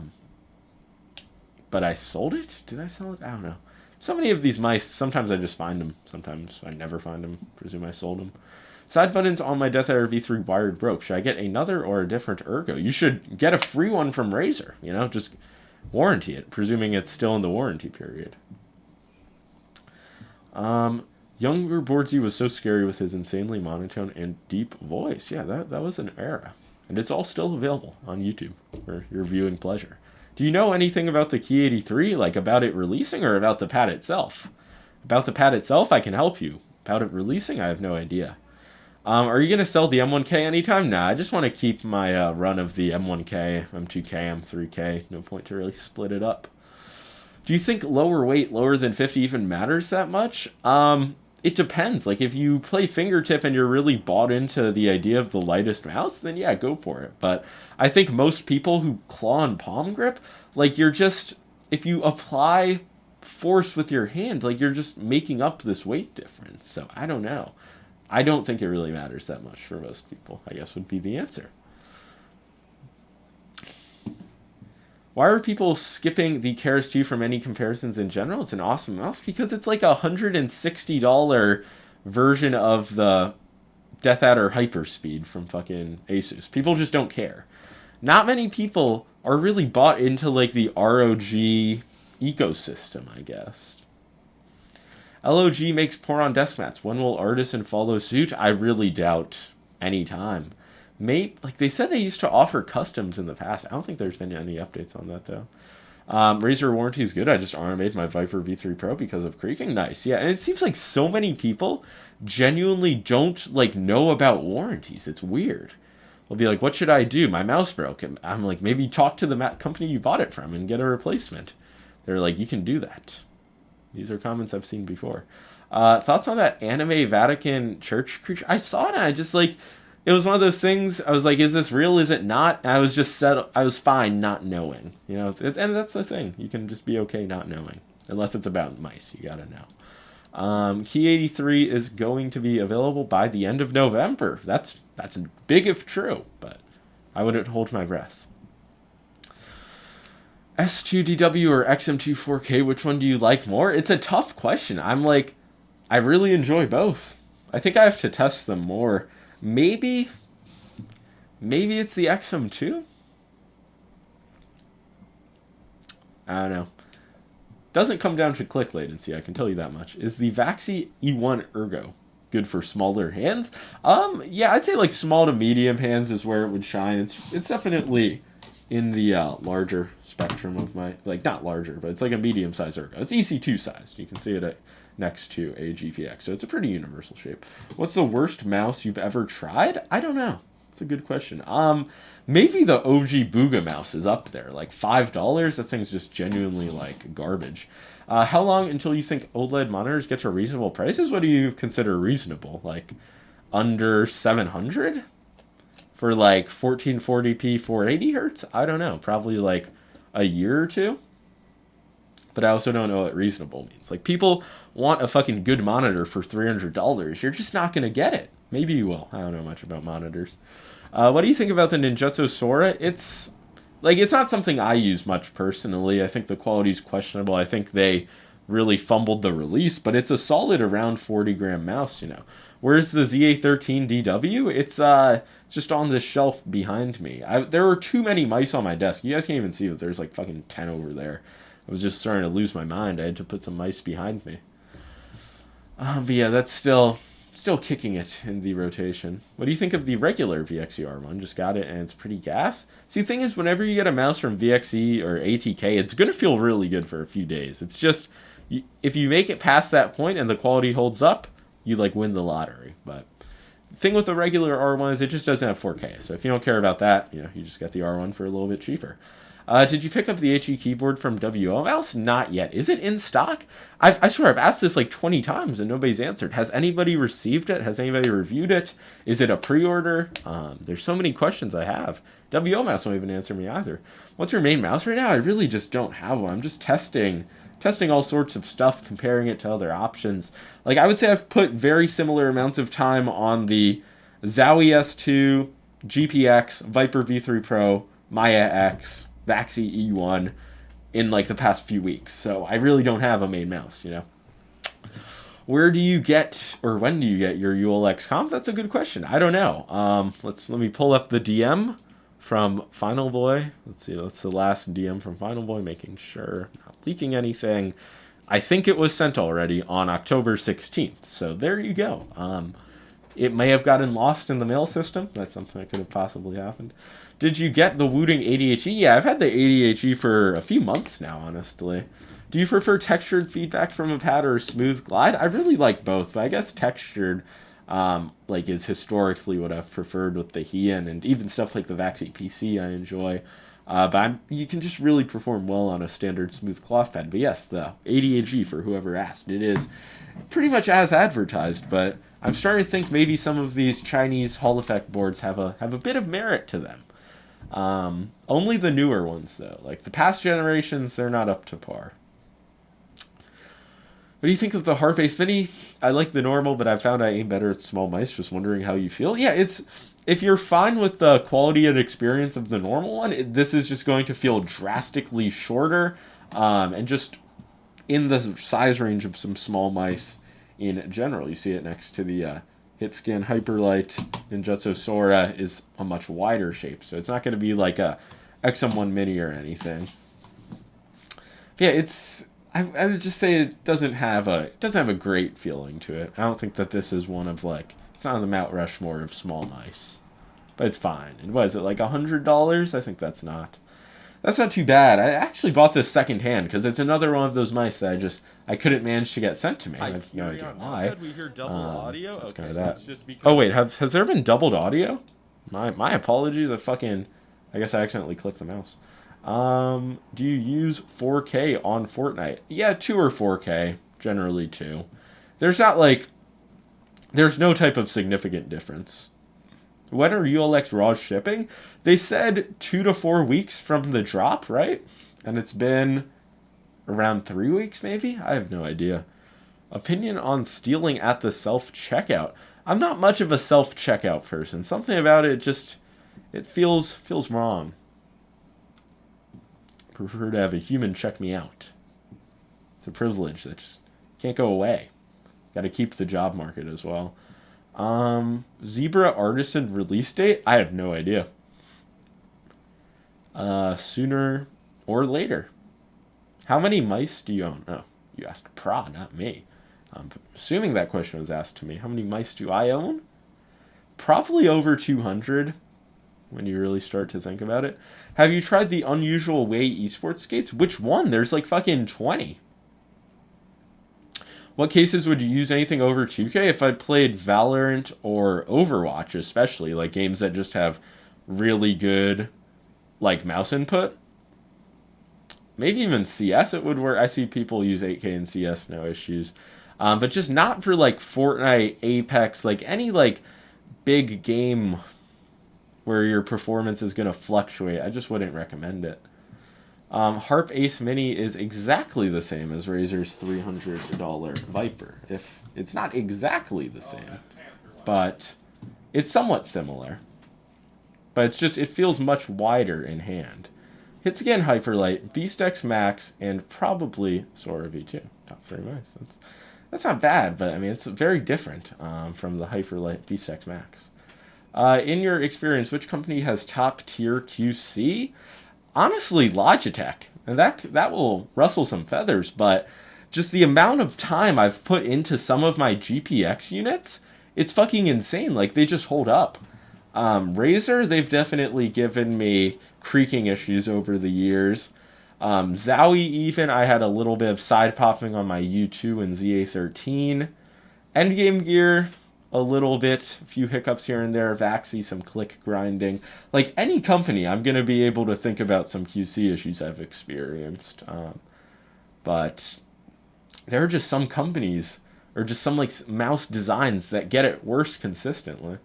I sold it? Did I sell it? I don't know. So many of these mice, sometimes I just find them. Sometimes I never find them. Presume I sold them. Side buttons on my Death Adder V3 wired broke. Should I get another or a different ergo? You should get a free one from Razer. Just warranty it, presuming it's still in the warranty period. Younger Boardsy was so scary with his insanely monotone and deep voice. Yeah, that was an era. And it's all still available on YouTube for your viewing pleasure. Do you know anything about the Key 83, like about it releasing or about the pad itself? About the pad itself, I can help you. About it releasing, I have no idea. Are you going to sell the M1K anytime? Nah, I just want to keep my run of the M1K, M2K, M3K. No point to really split it up. Do you think lower weight, lower than 50 even matters that much? it depends. Like, if you play fingertip and you're really bought into the idea of the lightest mouse, then yeah, go for it. But I think most people who claw and palm grip, like, you're just, if you apply force with your hand, like, you're just making up this weight difference. So I don't know. I don't think it really matters that much for most people, I guess would be the answer. Why are people skipping the Keras G from any comparisons in general? It's an awesome mouse because it's like $160 version of the Death Adder Hyperspeed from fucking Asus. People just don't care. Not many people are really bought into like the ROG ecosystem, I guess. LOG makes pour on desk mats. When will Artisan follow suit? I really doubt any time. Like they said they used to offer customs in the past. I don't think there's been any updates on that though. Razer warranty is good. I just RMA'd my Viper V3 Pro because of creaking. Nice. Yeah, and it seems like so many people genuinely don't like know about warranties. It's weird. They'll be like, what should I do? My mouse broke. And I'm like, maybe talk to the company you bought it from and get a replacement. They're like, you can do that. These are comments I've seen before. Thoughts on that anime Vatican church creature? I saw it and I just like, it was one of those things. I was like, is this real? Is it not? And I was just set. I was fine not knowing. You know, and that's the thing. You can just be okay not knowing. Unless it's about mice. You gotta know. Key 83 is going to be available by the end of November. That's big if true, but I wouldn't hold my breath. S2DW or XM2 4K, which one do you like more? It's a tough question. I'm like, I really enjoy both. I think I have to test them more. Maybe it's the XM2? I don't know. Doesn't come down to click latency, I can tell you that much. Is the Vaxi E1 Ergo good for smaller hands? Yeah, I'd say like small to medium hands is where it would shine. It's definitely in the larger spectrum of my, like not larger, but it's like a medium size Ergo. It's EC2 sized. You can see it next to a GVX, so it's a pretty universal shape. What's the worst mouse you've ever tried? I don't know. It's a good question. Maybe the OG Booga mouse is up there, like $5. That thing's just genuinely like garbage. How long until you think OLED monitors get to reasonable prices? What do you consider reasonable? Like under 700 for like 1440p 480 hertz? I don't know. Probably like a year or two. But I also don't know what reasonable means. Like, people want a fucking good monitor for $300. You're just not going to get it. Maybe you will. I don't know much about monitors. What do you think about the Ninjutsu Sora? It's not something I use much personally. I think the quality's questionable. I think they really fumbled the release, but it's a solid around 40-gram mouse, you know. Where's the ZA13DW? It's just on this shelf behind me. There were too many mice on my desk. You guys can't even see it. There's like fucking 10 over there. I was just starting to lose my mind. I had to put some mice behind me. But yeah, that's still kicking it in the rotation. What do you think of the regular VXE R1? Just got it and it's pretty gas. See, the thing is, whenever you get a mouse from VXE or ATK, it's going to feel really good for a few days. It's just, if you make it past that point and the quality holds up, you like win the lottery. But the thing with the regular R1 is it just doesn't have 4K. So if you don't care about that, you know, you just get the R1 for a little bit cheaper. Did you pick up the HE keyboard from WO Mouse? Not yet. Is it in stock? I swear I've asked this like 20 times and nobody's answered. Has anybody received it? Has anybody reviewed it? Is it a pre-order? There's so many questions I have. WO Mouse won't even answer me either. What's your main mouse right now? I really just don't have one. I'm just testing all sorts of stuff, comparing it to other options. Like, I would say I've put very similar amounts of time on the Zowie S2, GPX, Viper V3 Pro, Maya X, Vaxi E1 in like the past few weeks. So I really don't have a main mouse, you know. Where do you get, or when do you get your ULX comp? That's a good question. I don't know. Let me pull up the DM from Final Boy. Let's see, that's the last DM from Final Boy, making sure not leaking anything. I think it was sent already on October 16th. So there you go. It may have gotten lost in the mail system. That's something that could have possibly happened. Did you get the Wooting ADHE? Yeah, I've had the ADHE for a few months now, honestly. Do you prefer textured feedback from a pad or a smooth glide? I really like both, but I guess textured is historically what I've preferred with the Heian, and even stuff like the Vaxi PC I enjoy. But you can just really perform well on a standard smooth cloth pad. But yes, the ADAG, for whoever asked, it is pretty much as advertised. But I'm starting to think maybe some of these Chinese Hall effect boards have a bit of merit to them. Only the newer ones though, like the past generations, they're not up to par. What do you think of the Harpe Spinny? I like the normal, but I found I aim better at small mice. Just wondering how you feel. Yeah, it's if you're fine with the quality and experience of the normal one, this is just going to feel drastically shorter, and just in the size range of some small mice in general. You see it next to the Hitscan Hyperlight. Ninjutsu Sora is a much wider shape, so it's not going to be like a XM1 Mini or anything. But yeah, it's. I would just say it doesn't have a great feeling to it. I don't think that this is one of like it's not on the Mount Rushmore of small mice, but it's fine. And what is it like $100? I think that's not too bad. I actually bought this secondhand because it's another one of those mice that I couldn't manage to get sent to me. I have no idea why. We hear double audio. That's okay, kind of that. because... Oh wait, has there been doubled audio? My apologies. I guess I accidentally clicked the mouse. Do you use 4K on Fortnite? Yeah, 2 or 4K. Generally 2. There's no type of significant difference. When are ULX ROG shipping? They said 2 to 4 weeks from the drop, right? And it's been around 3 weeks, maybe? I have no idea. Opinion on stealing at the self-checkout. I'm not much of a self-checkout person. Something about it it feels wrong. Prefer to have a human check me out. It's a privilege that just can't go away. Got to keep the job market as well. Zebra Artisan release date? I have no idea. Sooner or later. How many mice do you own? Oh, you asked Pra, not me. I'm assuming that question was asked to me. How many mice do I own? Probably over 200 when you really start to think about it. Have you tried the Unusual Way esports skates? Which one? There's like fucking 20. What cases would you use anything over 2K? If I played Valorant or Overwatch, especially, like games that just have really good, like, mouse input. Maybe even CS it would work. I see people use 8K in CS, no issues. But just not for, like, Fortnite, Apex, like, any, like, big game where your performance is going to fluctuate. I just wouldn't recommend it. Harp Ace Mini is exactly the same as Razer's $300 Viper. If it's not exactly the same, but it's somewhat similar. But it feels much wider in hand. Hits again Hyperlight, Beast X Max, and probably Sora V2. Top 3 mice. That's not bad, but I mean it's very different from the Hyperlight Beast X Max. In your experience, which company has top tier QC? Honestly, Logitech, and that will rustle some feathers, but just the amount of time I've put into some of my GPX units, it's fucking insane. Like, they just hold up. Razer, they've definitely given me creaking issues over the years. Zowie, even, I had a little bit of side popping on my U2 and ZA13. Endgame gear, a little bit, a few hiccups here and there, Vaxi, some click grinding. Like any company, I'm going to be able to think about some QC issues I've experienced. But there are just some companies, or just some like mouse designs that get it worse consistently.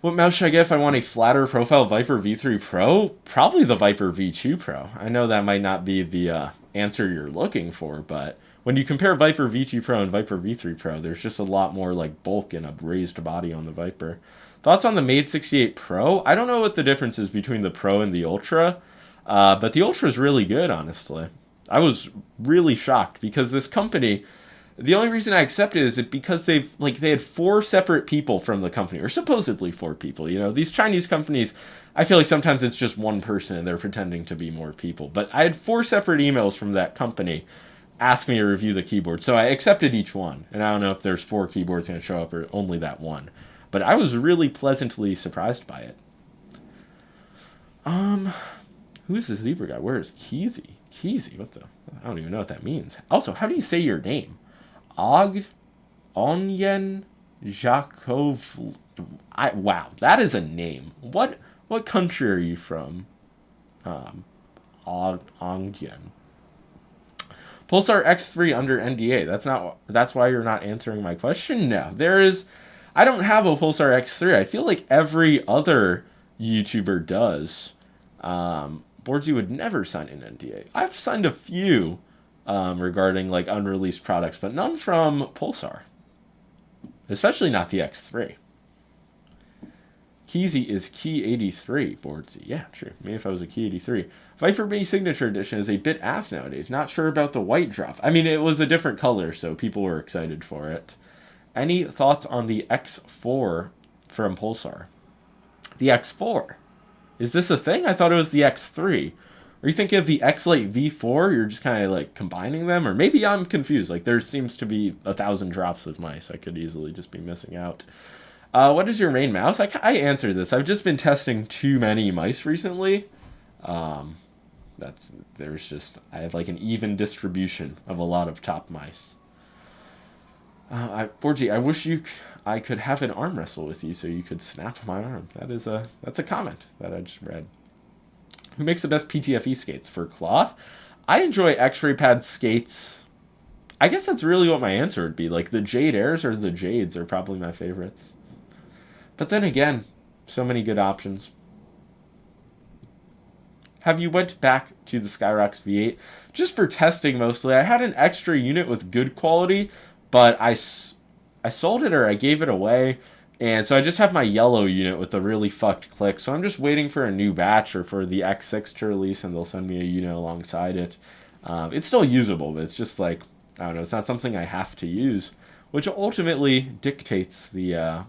What mouse should I get if I want a flatter profile Viper V3 Pro? Probably the Viper V2 Pro. I know that might not be the answer you're looking for, but when you compare Viper V2 Pro and Viper V3 Pro, there's just a lot more like bulk and a raised body on the Viper. Thoughts on the Mate 68 Pro? I don't know what the difference is between the Pro and the Ultra, but the Ultra is really good, honestly. I was really shocked because this company, the only reason I accepted it is because they had 4 separate people from the company, or supposedly 4 people. You know, these Chinese companies, I feel like sometimes it's just one person and they're pretending to be more people. But I had 4 separate emails from that company ask me to review the keyboard. So I accepted each one. And I don't know if there's 4 keyboards going to show up or only that one. But I was really pleasantly surprised by it. Who's the zebra guy? Where is Keezy? Keezy? What the? I don't even know what that means. Also, how do you say your name? Onyen Jakov. Wow, that is a name. What country are you from? Ongyen. Pulsar X3 under NDA. That's why you're not answering my question? No. I don't have a Pulsar X3. I feel like every other YouTuber does. Boardsy would never sign an NDA. I've signed a few regarding like unreleased products, but none from Pulsar. Especially not the X3. Keezy is Key 83, Boardsy. Yeah, true. Me if I was a Key 83. Viper Bee Signature Edition is a bit ass nowadays. Not sure about the white drop. I mean, it was a different color, so people were excited for it. Any thoughts on the X4 from Pulsar? The X4? Is this a thing? I thought it was the X3. Are you thinking of the X-Lite V4? You're just kind of like combining them? Or maybe I'm confused. Like there seems to be 1,000 drops of mice. I could easily just be missing out. What is your main mouse? I answered this. I've just been testing too many mice recently. I have like an even distribution of a lot of top mice. 4G, I wish I could have an arm wrestle with you so you could snap my arm. That's a comment that I just read. Who makes the best PTFE skates? For cloth, I enjoy X-Ray Pad skates. I guess that's really what my answer would be. Like the Jade Airs or the Jades are probably my favorites. But then again, so many good options. Have you went back to the Skyrox V8? Just for testing mostly. I had an extra unit with good quality, but I sold it or I gave it away. And so I just have my yellow unit with a really fucked click. So I'm just waiting for a new batch or for the X6 to release and they'll send me a unit alongside it. It's still usable, but it's just like, I don't know, it's not something I have to use, which ultimately dictates the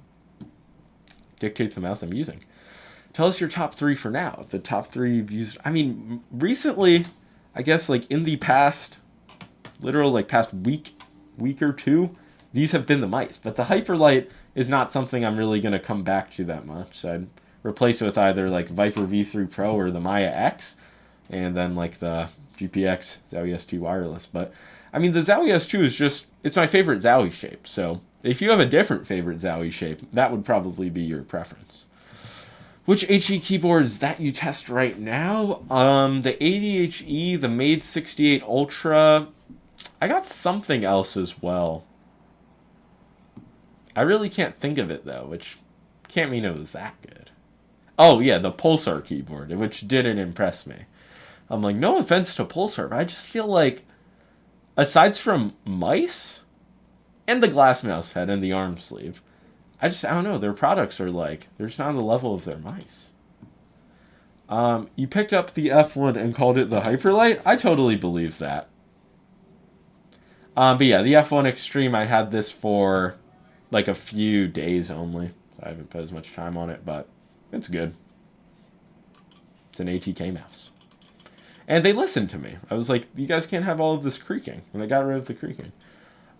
mouse I'm using. Tell us your top 3 for now. The top 3 you've used. I mean, recently, I guess like in the past, literal like past week or two, these have been the mice. But the Hyperlight is not something I'm really going to come back to that much. So I'd replace it with either like Viper V3 Pro or the Maya X, and then like the GPX Zowie S2 wireless. But I mean, the Zowie S2 is just, it's my favorite Zowie shape. So if you have a different favorite Zowie shape, that would probably be your preference. Which HE keyboards that you test right now? The 80HE, the Made 68 Ultra. I got something else as well. I really can't think of it though, which can't mean it was that good. Oh yeah, the Pulsar keyboard, which didn't impress me. I'm like, no offense to Pulsar, but I just feel like, aside from mice and the glass mouse head and the arm sleeve, I don't know, their products are like, they're just not on the level of their mice. You picked up the F1 and called it the Hyperlight? I totally believe that. But yeah, the F1 Extreme, I had this for like a few days only. I haven't put as much time on it, but it's good. It's an ATK mouse. And they listened to me. I was like, you guys can't have all of this creaking. And they got rid of the creaking.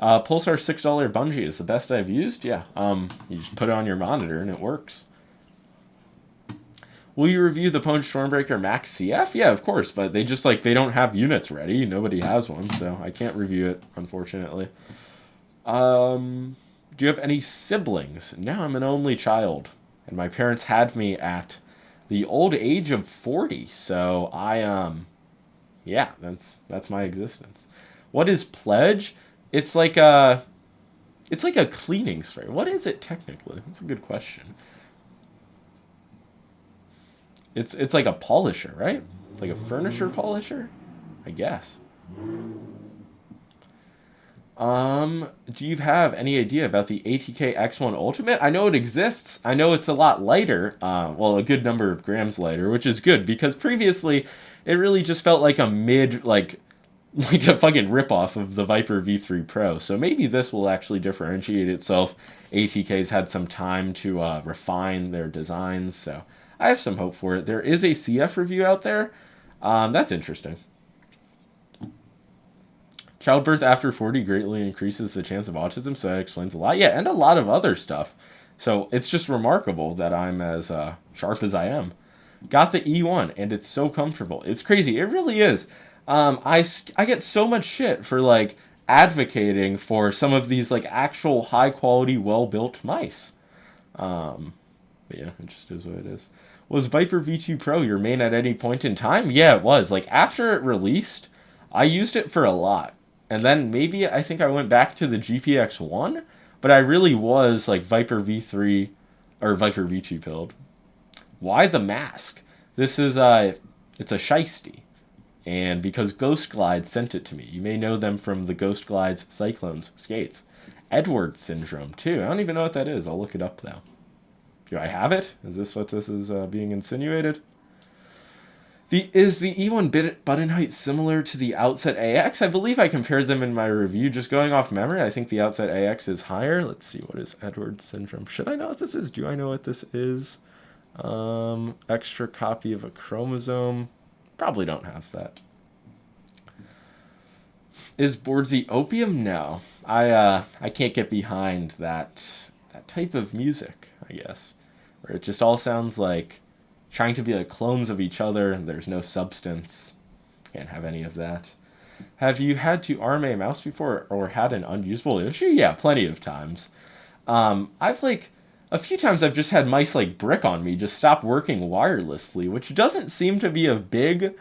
Pulsar $6 bungee is the best I've used. Yeah. You just put it on your monitor and it works. Will you review the Pwn Stormbreaker Max CF? Yeah, of course. But they just they don't have units ready. Nobody has one, so I can't review it, unfortunately. Do you have any siblings? No, I'm an only child. And my parents had me at the old age of 40. So yeah, that's my existence. What is Pledge? It's like a cleaning spray. What is it technically? That's a good question. It's like a polisher, right? Like a furniture polisher, I guess. Do you have any idea about the ATK X1 Ultimate? I know it exists. I know it's a lot lighter. Well, a good number of grams lighter, which is good because previously it really just felt like a like a fucking ripoff of the Viper V3 Pro. So maybe this will actually differentiate itself. ATK's had some time to refine their designs, so I have some hope for it. There is a CF review out there. That's interesting. Childbirth after 40 greatly increases the chance of autism, so that explains a lot. Yeah, and a lot of other stuff. So it's just remarkable that I'm as sharp as I am. Got the E1, and it's so comfortable. It's crazy. It really is. I get so much shit for advocating for some of these actual high quality, well built mice. But yeah, it just is what it is. Was Viper V2 Pro your main at any point in time? Yeah, it was. Like, after it released, I used it for a lot. And then maybe I think I went back to the GPX1, but I really was like Viper V3 or Viper V2 build. Why the mask? This is it's a shiesty. And because Ghost Glide sent it to me. You may know them from the Ghost Glides Cyclones skates. Edwards syndrome, too. I don't even know what that is. I'll look it up, though. Do I have it? Is this what this is being insinuated? Is the E1 button height similar to the Outset AX? I believe I compared them in my review. Just going off memory, I think the Outset AX is higher. Let's see, what is Edwards syndrome? Should I know what this is? Do I know what this is? Extra copy of a chromosome. Probably don't have that. Is Boardsy opium? No. I can't get behind that type of music, I guess. Where it just all sounds like trying to be like clones of each other and there's no substance. Can't have any of that. Have you had to arm a mouse before or had an unusable issue? Yeah, plenty of times. I've like a few times I've just had mice like brick on me, just stop working wirelessly, which doesn't seem to be a big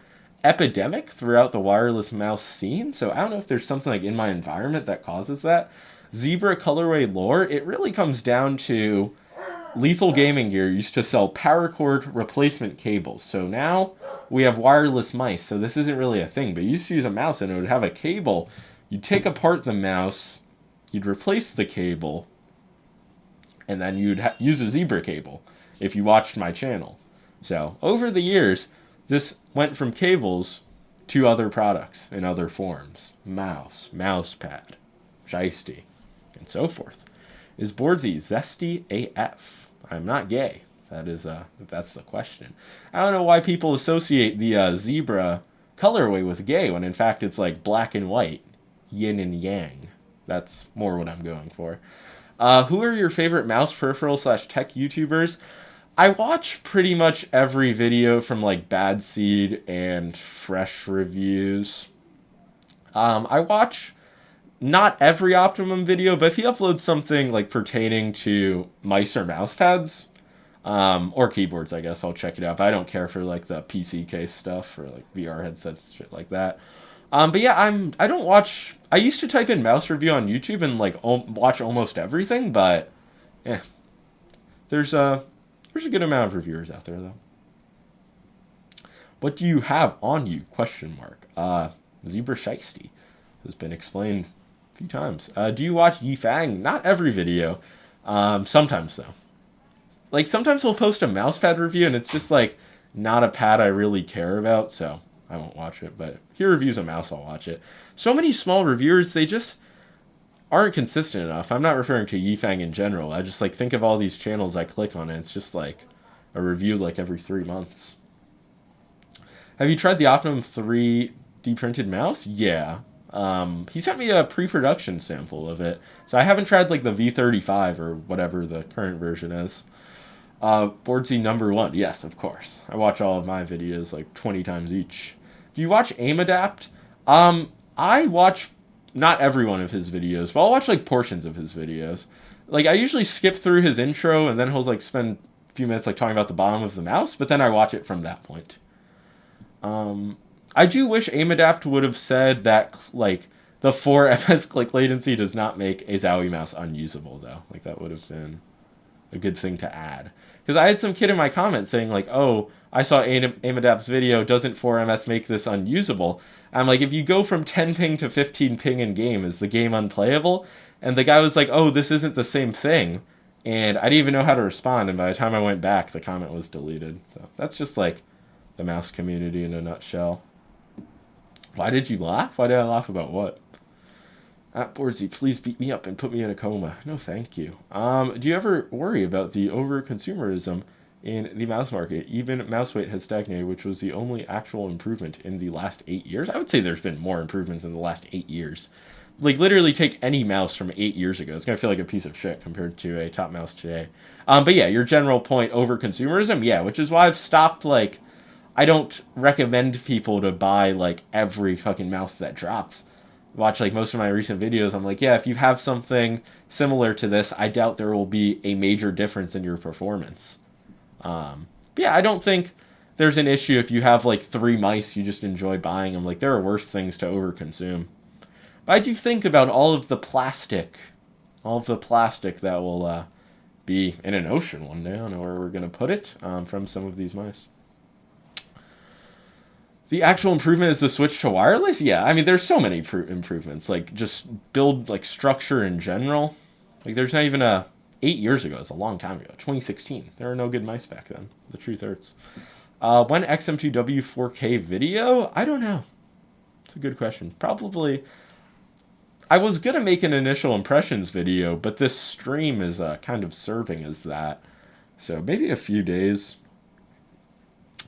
epidemic throughout the wireless mouse scene. So I don't know if there's something like in my environment that causes that. Zebra colorway lore, it really comes down to Lethal Gaming Gear used to sell power cord replacement cables. So now we have wireless mice. So this isn't really a thing, but you used to use a mouse and it would have a cable. You'd take apart the mouse, you'd replace the cable, and then you'd use a zebra cable if you watched my channel. So over the years, this went from cables to other products in other forms. Mouse, mouse pad, shiesty, and so forth. Is Boardsy zesty AF? I'm not gay. That's the question. I don't know why people associate the zebra colorway with gay when in fact it's like black and white, yin and yang. That's more what I'm going for. Who are your favorite mouse peripheral / tech YouTubers? I watch pretty much every video from like Bad Seed and Fresh Reviews. I watch not every Optimum video, but if he uploads something like pertaining to mice or mouse pads, or keyboards, I guess I'll check it out. But I don't care for like the PC case stuff or like VR headsets, shit like that. But yeah, I don't watch. I used to type in mouse review on YouTube and like watch almost everything, but yeah, there's a good amount of reviewers out there though. What do you have on you? Question mark. Zebra Shiesty has been explained a few times. Do you watch Yifang? Not every video. Sometimes though. Like sometimes he'll post a mouse pad review and it's just like not a pad I really care about, so I won't watch it. But if he reviews a mouse, I'll watch it. So many small reviewers, they just aren't consistent enough. I'm not referring to Yifang in general. I just like think of all these channels I click on and it's just like a review like every 3 months. Have you tried the Optimum 3D printed mouse? Yeah. He sent me a pre-production sample of it. So I haven't tried like the V35 or whatever the current version is. Boardsy number 1. Yes, of course. I watch all of my videos like 20 times each. Do you watch Aim Adapt? I watch not every one of his videos, but I'll watch like portions of his videos. Like I usually skip through his intro and then he'll like spend a few minutes like talking about the bottom of the mouse, but then I watch it from that point. I do wish Aim Adapt would have said that like the 4 ms click latency does not make a Zowie mouse unusable though. Like that would have been a good thing to add. Because I had some kid in my comments saying like, oh, I saw Aim Adapt's video, doesn't 4ms make this unusable? I'm like, if you go from 10 ping to 15 ping in game, is the game unplayable? And the guy was like, oh, this isn't the same thing. And I didn't even know how to respond, and by the time I went back, the comment was deleted. So that's just like the mouse community in a nutshell. Why did you laugh? Why did I laugh about what? Boardsy, please beat me up and put me in a coma. No, thank you. Do you ever worry about the over-consumerism in the mouse market? Even mouse weight has stagnated, which was the only actual improvement in the last 8 years. I would say there's been more improvements in the last 8 years. Like, literally take any mouse from 8 years ago. It's going to feel like a piece of shit compared to a top mouse today. But yeah, your general point, over-consumerism, yeah, which is why I've stopped, like, I don't recommend people to buy, like, every fucking mouse that drops. Watch like most of my recent videos, I'm like, yeah, if you have something similar to this, I doubt there will be a major difference in your performance. But yeah, I don't think there's an issue if you have like 3 mice, you just enjoy buying them. Like, there are worse things to overconsume. But I do think about all of the plastic that will be in an ocean one day. I don't know where we're going to put it from some of these mice. The actual improvement is the switch to wireless? Yeah, I mean, there's so many improvements. Like, just build, like, structure in general. Like, there's not even a... 8 years ago, it's a long time ago, 2016. There were no good mice back then. The truth hurts. When XM2w 4K video? I don't know. It's a good question. Probably... I was going to make an initial impressions video, but this stream is kind of serving as that. So maybe a few days.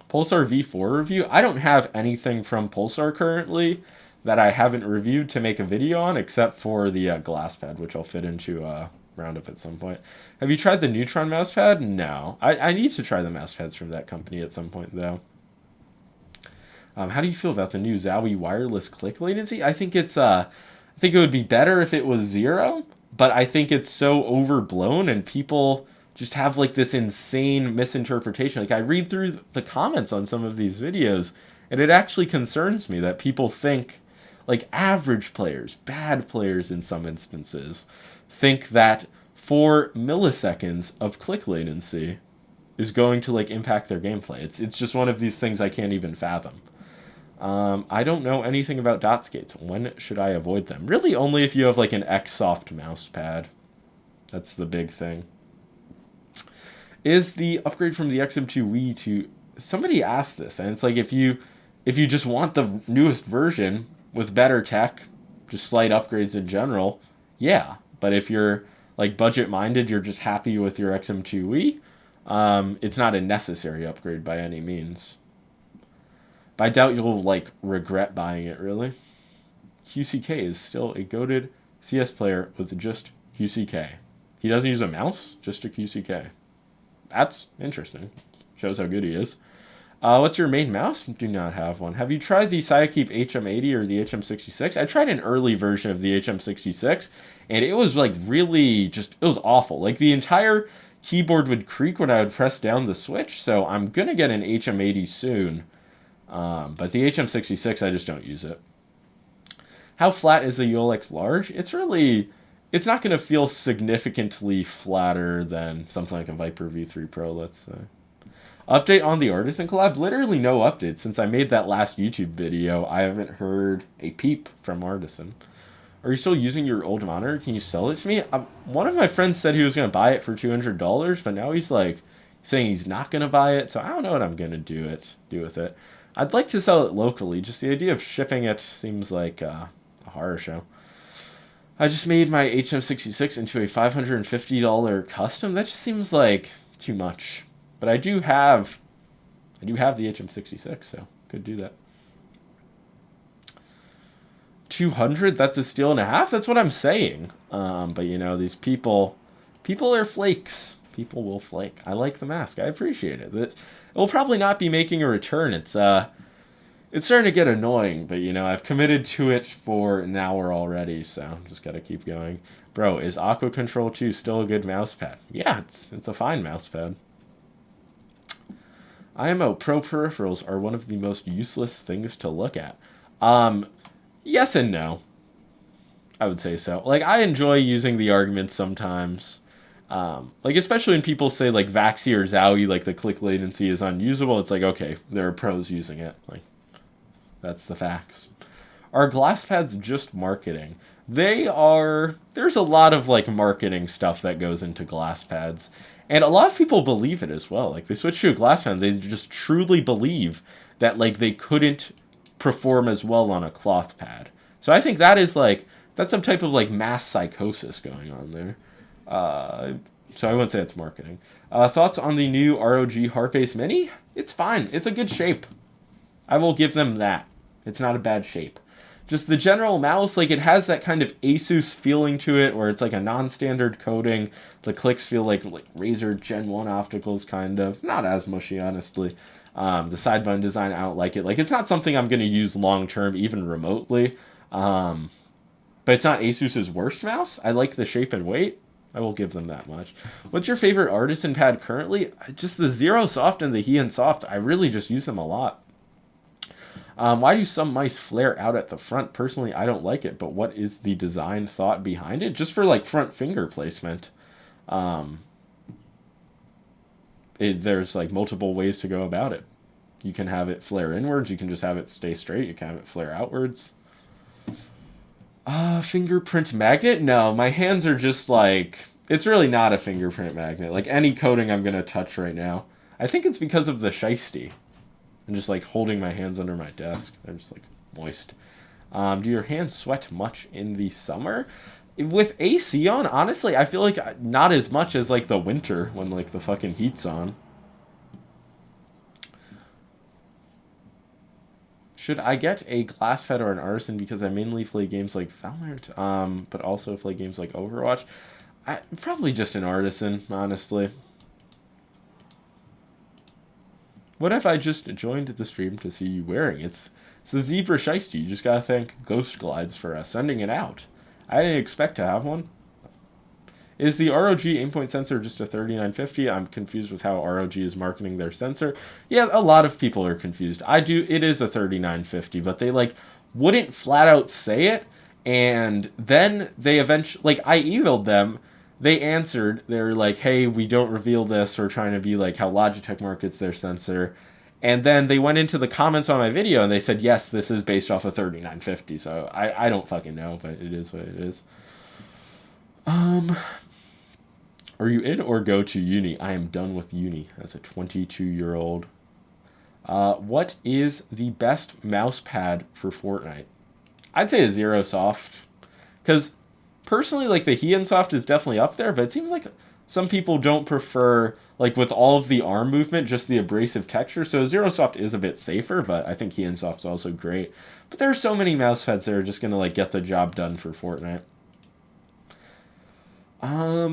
Pulsar V4 review. I don't have anything from Pulsar currently that I haven't reviewed to make a video on, except for the glass pad, which I'll fit into Roundup at some point. Have you tried the Neutron mouse pad? No. I need to try the mouse pads from that company at some point, though. How do you feel about the new Zowie wireless click latency? I think it's I think it would be better if it was 0, but I think it's so overblown and people just have like this insane misinterpretation. Like, I read through the comments on some of these videos and it actually concerns me that people think, like, average players, bad players in some instances, think that 4 milliseconds of click latency is going to like impact their gameplay. It's just one of these things I can't even fathom. I don't know anything about dot skates. When should I avoid them? Really only if you have like an Xsoft mouse pad. That's the big thing. Is the upgrade from the XM2w to... Somebody asked this, and it's like, if you just want the newest version with better tech, just slight upgrades in general, yeah. But if you're like budget minded, you're just happy with your XM2w, it's not a necessary upgrade by any means. But I doubt you'll like regret buying it, really. QCK is still a goated CS player with just QCK. He doesn't use a mouse, just a QCK. That's interesting. Shows how good he is. What's your main mouse? Do not have one. Have you tried the Cyakeep HM80 or the HM66? I tried an early version of the HM66, and it was like really just, it was awful. Like, the entire keyboard would creak when I would press down the switch, so I'm going to get an HM80 soon. But the HM66, I just don't use it. How flat is the ULX large? It's not going to feel significantly flatter than something like a Viper V3 Pro, let's say. Update on the Artisan collab? Literally no update. Since I made that last YouTube video, I haven't heard a peep from Artisan. Are you still using your old monitor? Can you sell it to me? One of my friends said he was going to buy it for $200, but now he's like saying he's not going to buy it, so I don't know what I'm going to do with it. I'd like to sell it locally. Just the idea of shipping it seems like a horror show. I just made my HM66 into a $550 custom. That just seems like too much. But I do have the HM66, so could do that. 200? That's a steal and a half? That's what I'm saying. But you know, these people are flakes. People will flake. I like the mask. I appreciate it. It will probably not be making a return. It's starting to get annoying, but you know, I've committed to it for an hour already, so just gotta keep going. Bro, is Aqua Control 2 still a good mousepad? Yeah, it's a fine mousepad. IMO Pro peripherals are one of the most useless things to look at. Yes and no. I would say so. Like, I enjoy using the arguments sometimes. Like, especially when people say, like, Vaxi or Zowie, like, the click latency is unusable. It's like, okay, there are pros using it. Like, that's the facts. Are glass pads just marketing? They are... There's a lot of, like, marketing stuff that goes into glass pads. And a lot of people believe it as well. Like, they switch to a glass pad, they just truly believe that, like, they couldn't perform as well on a cloth pad. So I think that is, like... That's some type of, like, mass psychosis going on there. So I wouldn't say it's marketing. Thoughts on the new ROG Harpe Mini? It's fine. It's a good shape. I will give them that. It's not a bad shape. Just the general mouse, like, it has that kind of Asus feeling to it, where it's like a non-standard coating. The clicks feel like Razer Gen 1 opticals, kind of. Not as mushy, honestly. The side button design, I don't like it. Like, it's not something I'm going to use long-term, even remotely. But it's not Asus's worst mouse. I like the shape and weight. I will give them that much. What's your favorite artisan pad currently? Just the Zero Soft and the Heian Soft. I really just use them a lot. Why do some mice flare out at the front? Personally, I don't like it, but what is the design thought behind it? Just for like front finger placement. There's like multiple ways to go about it. You can have it flare inwards. You can just have it stay straight. You can have it flare outwards. Fingerprint magnet? No, my hands are just like... It's really not a fingerprint magnet. Like any coating I'm going to touch right now. I think it's because of the shiesty. I'm just like holding my hands under my desk. They're just like moist. Do your hands sweat much in the summer? With AC on, honestly, I feel like not as much as like the winter when like the fucking heat's on. Should I get a glass fed or an artisan because I mainly play games like Valorant, but also play games like Overwatch? Probably just an artisan, honestly. What if I just joined the stream to see you wearing? It's the Zebra Shiesty. You just gotta thank Ghost Glides for sending it out. I didn't expect to have one. Is the ROG aimpoint sensor just a 3950? I'm confused with how ROG is marketing their sensor. Yeah, a lot of people are confused. It is a 3950, but they like wouldn't flat out say it. And then they eventually, like I emailed them, they answered, they're like, hey, we don't reveal this. We're trying to be like how Logitech markets their sensor. And then they went into the comments on my video and they said, yes, this is based off of 3950. So I don't fucking know, but it is what it is. Are you in or go to uni? I am done with uni as a 22-year-old. What is the best mouse pad for Fortnite? I'd say a Zero Soft. Because personally, like the Heian Soft is definitely up there, but it seems like some people don't prefer, like with all of the arm movement, just the abrasive texture. So Zero Soft is a bit safer, but I think Heian Soft's also great. But there are so many mouse pads that are just going to like get the job done for Fortnite.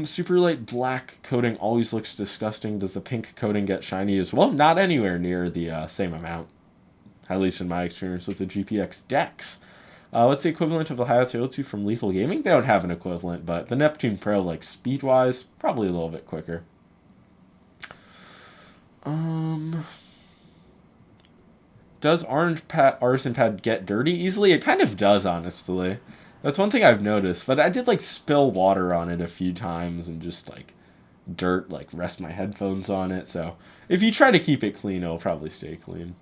Super light black coating always looks disgusting. Does the pink coating get shiny as well? Not anywhere near the same amount. At least in my experience with the GPX Dex. What's the equivalent of the Hayato 2 from Lethal Gaming? They don't have an equivalent, but the Neptune Pro, like speed-wise, probably a little bit quicker. Does Artisan Pad get dirty easily? It kind of does, honestly. That's one thing I've noticed, but I did like spill water on it a few times and just like dirt, like rest my headphones on it. So if you try to keep it clean, it'll probably stay clean.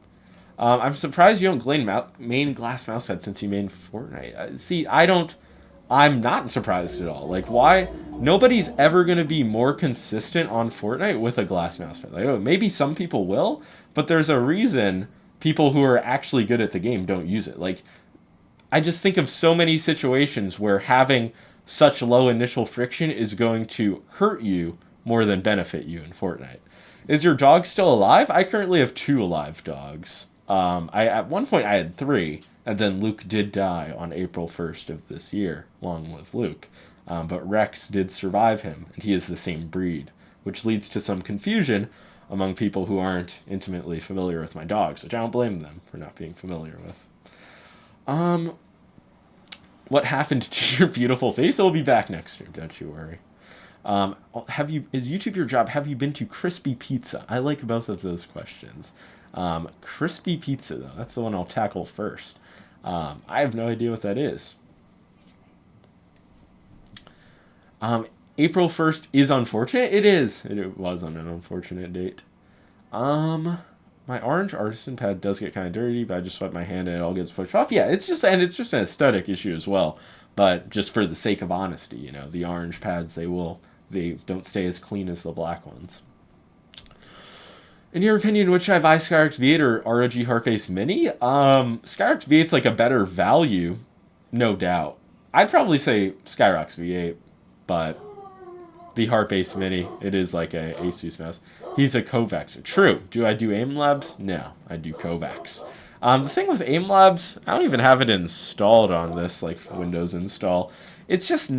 I'm surprised you don't main glass mouse pad since you main Fortnite. See, I'm not surprised at all. Like, why? Nobody's ever going to be more consistent on Fortnite with a glass mouse pad. Like, maybe some people will, but there's a reason people who are actually good at the game don't use it. Like, I just think of so many situations where having such low initial friction is going to hurt you more than benefit you in Fortnite. Is your dog still alive? I currently have 2 alive dogs. At one point I had 3, and then Luke did die on April 1st of this year. Long live Luke. But Rex did survive him, and he is the same breed, which leads to some confusion among people who aren't intimately familiar with my dogs, which I don't blame them for not being familiar with. What happened to your beautiful face? It'll be back next year, don't you worry. Is YouTube your job? Have you been to Crispy Pizza? I like both of those questions. Crispy Pizza, though, that's the one I'll tackle first. I have no idea what that is. April 1st is unfortunate? It is. It was on an unfortunate date. My orange artisan pad does get kind of dirty, but I just swipe my hand and it all gets pushed off. Yeah, it's just an aesthetic issue as well. But just for the sake of honesty, you know, the orange pads, they don't stay as clean as the black ones. In your opinion, which should I buy, Skyrox V8 or ROG Harpe Mini? Skyrox V8's like a better value, no doubt. I'd probably say Skyrox V8, but the Harpe Mini, it is like a Asus mouse. He's a Kovacs. True. Do I do aim labs? No, I do Kovacs. The thing with aim labs, I don't even have it installed on this like Windows install. It's just way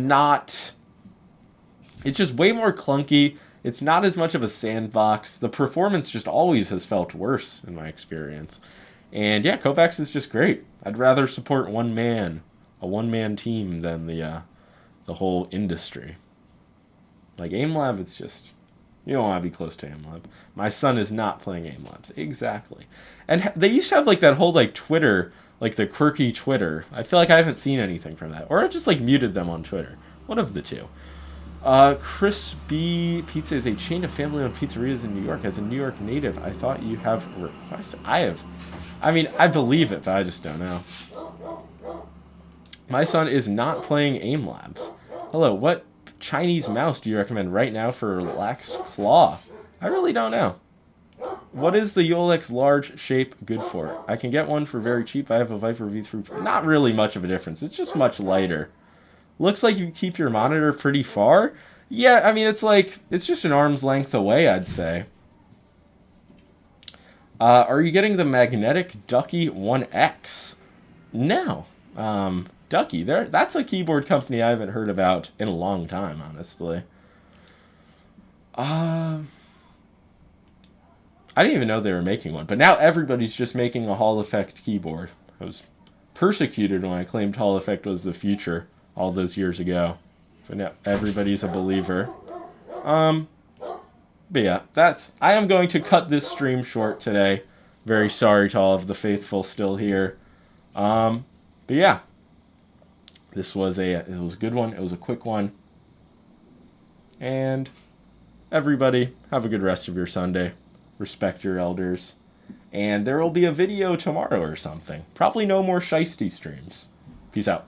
more clunky. It's not as much of a sandbox. The performance just always has felt worse in my experience. And yeah, Kovacs is just great. I'd rather support a one-man team than the whole industry. Like AimLab, it's just, you don't want to be close to AimLab. My son is not playing AimLabs. Exactly. And they used to have like that whole like Twitter, like the quirky Twitter. I feel like I haven't seen anything from that. Or I just like muted them on Twitter. One of the two. Crispy Pizza is a chain of family-owned pizzerias in New York. As a New York native, I thought you have requested. I mean, I believe it, but I just don't know. My son is not playing Aim Labs. Hello, what Chinese mouse do you recommend right now for a relaxed claw? I really don't know. What is the Yolex large shape good for? I can get one for very cheap. I have a Viper V3. Not really much of a difference. It's just much lighter. Looks like you keep your monitor pretty far. Yeah, I mean, it's just an arm's length away, I'd say. Are you getting the magnetic Ducky 1X? No. Ducky, that's a keyboard company I haven't heard about in a long time, honestly. I didn't even know they were making one, but now everybody's just making a Hall Effect keyboard. I was persecuted when I claimed Hall Effect was the future all those years ago. But now everybody's a believer. But yeah, I am going to cut this stream short today. Very sorry to all of the faithful still here. But yeah, it was a good one. It was a quick one. And everybody, have a good rest of your Sunday. Respect your elders. And there will be a video tomorrow or something. Probably no more shiesty streams. Peace out.